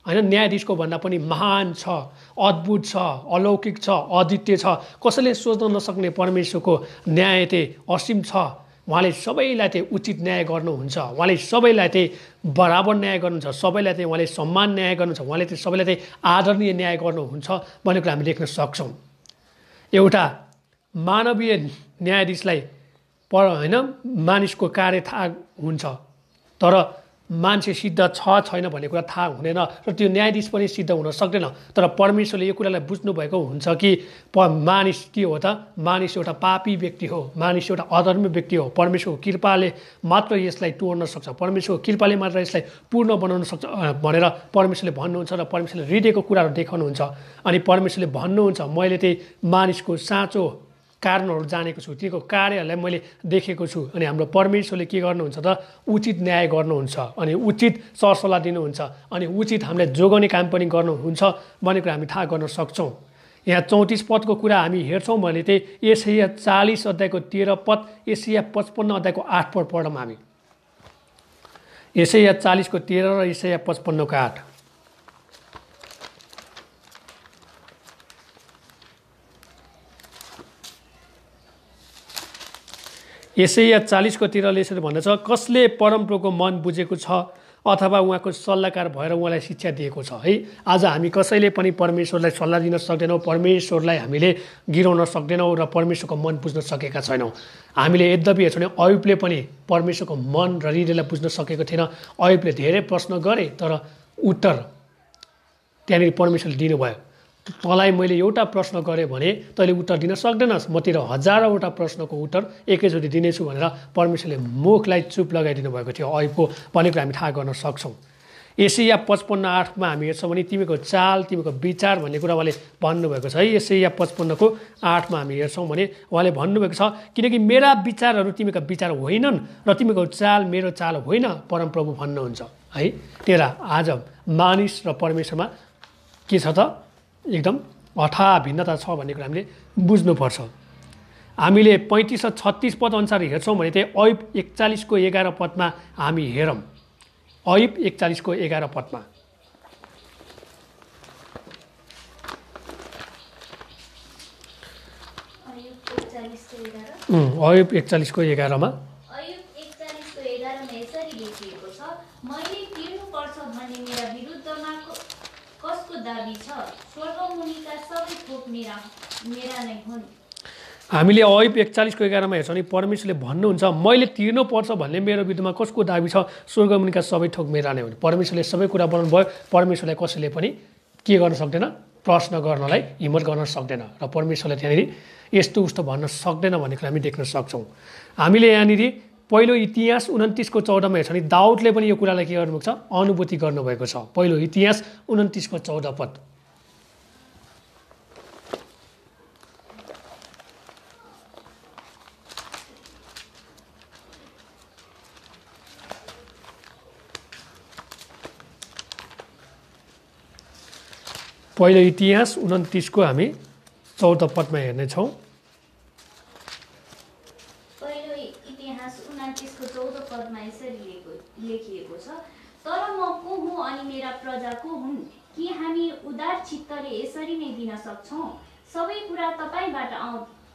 होइन न्यायाधीशको भन्दा पनि महान छ, अद्भुत छ, अलौकिक छ, अद्वितीय छ। कसैले सोच्न नसक्ने परमेश्वरको न्याय असीम छ। उहाँले सबैलाई उचित न्याय गर्नुहुन्छ, उहाँले सबैलाई बराबर न्याय गर्नुहुन्छ, सबैलाई उहाँले सम्मान न्याय गर्नुहुन्छ, उहाँले सबैलाई आदरणीय न्याय गर्नुहुन्छ भन्ने कुरा हामी देख्न सक्छौँ। एउटा मानवीय न्यायाधीशलाई होइन मानिसको कार्य थाहा हुन्छ, तर मान्छे सिद्ध छ छैन भन्ने कुरा थाहा हुँदैन र त्यो न्यायाधीश पनि सिद्ध हुन सक्दैन। तर परमेश्वरले यो कुरालाई बुझ्नु भएको हुन्छ कि मानिस के हो त? मानिस एउटा पापी व्यक्ति हो, मानिस एउटा अधर्मी व्यक्ति हो। परमेश्वरको कृपाले मात्र यसलाई तोड्न सक्छ, परमेश्वरको कृपाले मात्र यसलाई पूर्ण बनाउन सक्छ भनेर परमेश्वरले भन्नुहुन्छ र परमेश्वरले हृदयको कुराहरू देखाउनुहुन्छ। अनि परमेश्वरले भन्नुहुन्छ मैले मानिसको साँचो कारणहरू जानेको छु, तिनीको कार्यहरूलाई मैले देखेको छु। अनि हाम्रो परमेश्वरले के गर्नुहुन्छ त? उचित न्याय गर्नुहुन्छ, अनि उचित सरसल्लाह दिनुहुन्छ, अनि उचित हामीलाई जोगाउने काम पनि गर्नुहुन्छ भन्ने कुरा हामी थाहा गर्न सक्छौँ। यहाँ 34 पदको कुरा हामी हेर्छौँ भने यशाया 40 अध्यायको 13 पद, यशाया 55 अध्यायको 8 पद पढौँ हामी। यशाया 40 को 13 र यशाया 55 को 8। यशाया 40 को 13 ले यसरी भन्दछ, कसले परमप्रभुको मन बुझेको छ अथवा उहाँको सल्लाहकार भएर उहाँलाई शिक्षा दिएको छ। है, आज हामी कसैले पनि परमेश्वरलाई सल्लाह दिन सक्दैनौँ, परमेश्वरलाई हामीले गिराउन सक्दैनौँ र परमेश्वरको मन बुझ्न सकेका छैनौँ। हामीले यद्यपि हेर्छौँ अयुबले पनि परमेश्वरको मन र हृदयलाई बुझ्न सकेको थिएन। अयुबले धेरै प्रश्न गरे तर उत्तर त्यहाँनिर परमेश्वरले दिनुभयो। तँलाई मैले एउटा प्रश्न गरेँ भने तैँले उत्तर दिन सक्दैनस्, म तेरो हजारौँवटा प्रश्नको उत्तर एकैचोटि दिनेछु भनेर परमेश्वरले मुखलाई चुप लगाइदिनु भएको थियो अयुबको भनेको हामी थाहा गर्न सक्छौँ। यशाया 55:8 हामी हेर्छौँ भने तिमीको चाल, तिमीको विचार भन्ने कुरा उहाँले भन्नुभएको छ। है, यशाया 55को 8 हामी हेर्छौँ भने उहाँले भन्नुभएको छ, किनकि मेरा विचारहरू तिमीका विचार होइनन् र तिमीको चाल मेरो चाल होइन, परमप्रभु भन्नुहुन्छ। है, तेरा आज मानिस र परमेश्वरमा के छ त? एकदम अथाह भिन्नता छ भन्ने कुरा हामीले बुझ्नुपर्छ। हामीले 35 र 36 पद अनुसार हेर्छौँ भने अयुब 41 को 11 पदमा हामी हेरौँ। अयुब 41 को 11 पदमा अयुब 41 को 11 मा यसरी लेखिएको छ, मैले तिर्नुपर्छ भन्ने मेरा विरुद्धमा कसको दाबी छ? स्वर्गमुनिका सबै थोक मेरा नै हुन्। हामीले अयुब 41 को 11 मा हेर्छौँ नि परमेश्वरले भन्नुहुन्छ मैले तिर्नुपर्छ भन्ने मेरो विरुद्धमा कसको दाबी छ? स्वर्गमुनिका सबै थोक मेरा नै हुन्। परमेश्वरले सबै कुरा बनाउनु भयो, परमेश्वरलाई कसैले पनि के गर्न सक्दैन? प्रश्न गर्नलाई हिम्मत गर्न सक्दैन र परमेश्वरले त्यहाँनिर यस्तो उस्तो भन्न सक्दैन भन्ने कुरा हामी देख्न सक्छौँ। हामीले यहाँनिर पहिलो इतिहास 29 को 14 हेर्छ भने दाउदले पनि यो कुरालाई के गर्नुभएको छ, अनुभूति गर्नुभएको छ। पहिलो इतिहास 29 को 14 पद। पहिलो इतिहास 29 को हामी 14 पदमा हेर्नेछौँ। पहिलो इतिहास 29 को 14 पदमा यसरी लेखिएको छ, तर म को हुँ अनि मेरा प्रजा को हुन् कि हामी उदार चित्तले यसरी नै दिन सक्छौँ। सबै कुरा तपाईबाट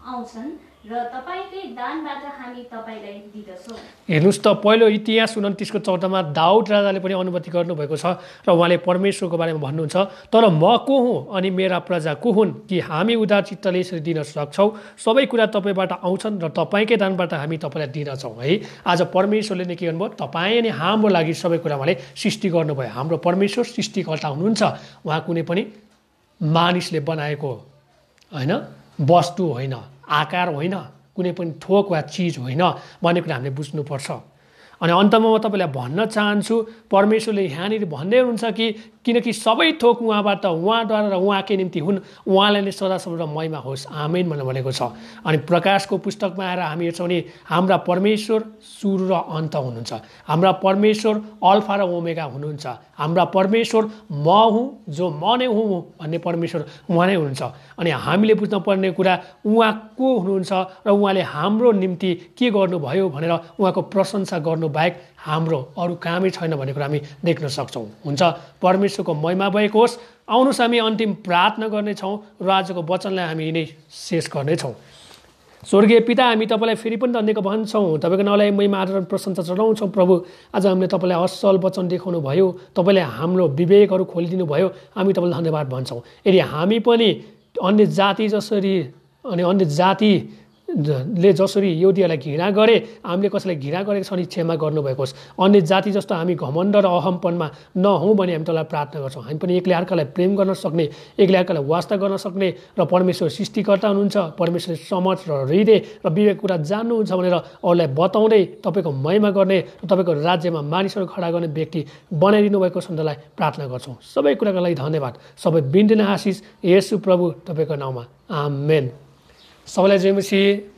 आउँछन् र तपाईकै दानबाट हामी तपाईलाई दिदछौँ। हेर्नुस् त, पहिलो इतिहास 29 को 14 मा दाउद राजाले पनि अनुभूति गर्नुभएको छ र उहाँले परमेश्वरको बारेमा भन्नुहुन्छ, तर म को हुँ अनि मेरा प्रजा को हुन् कि हामी उदार चित्तले यसरी दिन सक्छौँ। सबै कुरा तपाईँबाट आउँछन् र तपाईँकै दानबाट हामी तपाईँलाई दिनेछौँ। है, आज परमेश्वरले नै के गर्नुभयो, तपाईँ अनि हाम्रो लागि सबै कुरा उहाँले सृष्टि गर्नुभयो। हाम्रो परमेश्वर सृष्टिकर्ता हुनुहुन्छ। उहाँ कुनै पनि मानिसले बनाएको होइन, वस्तु होइन, आकार होइन, कुनै पनि थोक वा चिज होइन भन्ने कुरा हामीले बुझ्नुपर्छ। अनि अन्तमा म तपाईँलाई भन्न चाहन्छु, परमेश्वरले यहाँनिर भन्दै हुनुहुन्छ कि किनकि सबै थोक उहाँबाट, उहाँद्वारा र उहाँकै निम्ति हुन्, उहाँलाई नै सदासर्वदा महिमा होस्, आमेन भनेर भनेको छ। अनि प्रकाशको पुस्तकमा आएर हामी हेर्छौँ भने हाम्रा परमेश्वर सुरु र अन्त हुनुहुन्छ। हाम्रा परमेश्वर अल्फा र ओमेगा हुनुहुन्छ। हाम्रा परमेश्वर म हुँ, जो म नै हुँ भन्ने परमेश्वर उहाँ नै हुनुहुन्छ। अनि हामीले बुझ्नुपर्ने कुरा, उहाँ को हुनुहुन्छ र उहाँले हाम्रो निम्ति के गर्नुभयो भनेर उहाँको प्रशंसा गर्नु बाहेक हाम्रो अरू कामै छैन भन्ने कुरा हामी देख्न सक्छौँ। हुन्छ, परमेश्वरको महिमा भएको होस्। आउनुहोस् हामी अन्तिम प्रार्थना गर्नेछौँ र आजको वचनलाई हामी यिनै शेष गर्नेछौँ। स्वर्गीय पिता, हामी तपाईँलाई फेरि पनि धन्यवाद भन्छौँ, तपाईँको नाउँलाई महिमा आदर प्रशंसा चढाउँछौँ। प्रभु, आज हामीले तपाईँलाई असल वचन देखाउनु भयो, तपाईँले हाम्रो विवेकहरू खोलिदिनु भयो, हामी तपाईँलाई धन्यवाद भन्छौँ। यदि हामी पनि अन्य जाति जसरी अनि अन्य जातिले जसरी यहुदीहरूलाई घृणा गरे, हामीले कसैलाई घृणा गरेको छ भने क्षमा गर्नुभएको होस्। अन्य जाति जस्तो हामी घमण्ड र अहमपनमा नहौँ भने हामी तपाईँलाई प्रार्थना गर्छौँ। हामी पनि एक्लै अर्कालाई प्रेम गर्न सक्ने, एक्लै अर्कालाई वास्ता गर्न सक्ने र परमेश्वर सृष्टिकर्ता हुनुहुन्छ, परमेश्वरले समझ र हृदय र विवेक कुरा जान्नुहुन्छ भनेर अरूलाई बताउँदै तपाईँको महिमा गर्ने र तपाईँको राज्यमा मानिसहरू खडा गर्ने व्यक्ति बनाइदिनु भएको सन्तलाई प्रार्थना गर्छौँ। सबै कुराको लागि धन्यवाद। सबै बिन्दिन आशिष येशू प्रभु तपाईँको नाउँमा, आमेन। सबैलाई जय मसीह।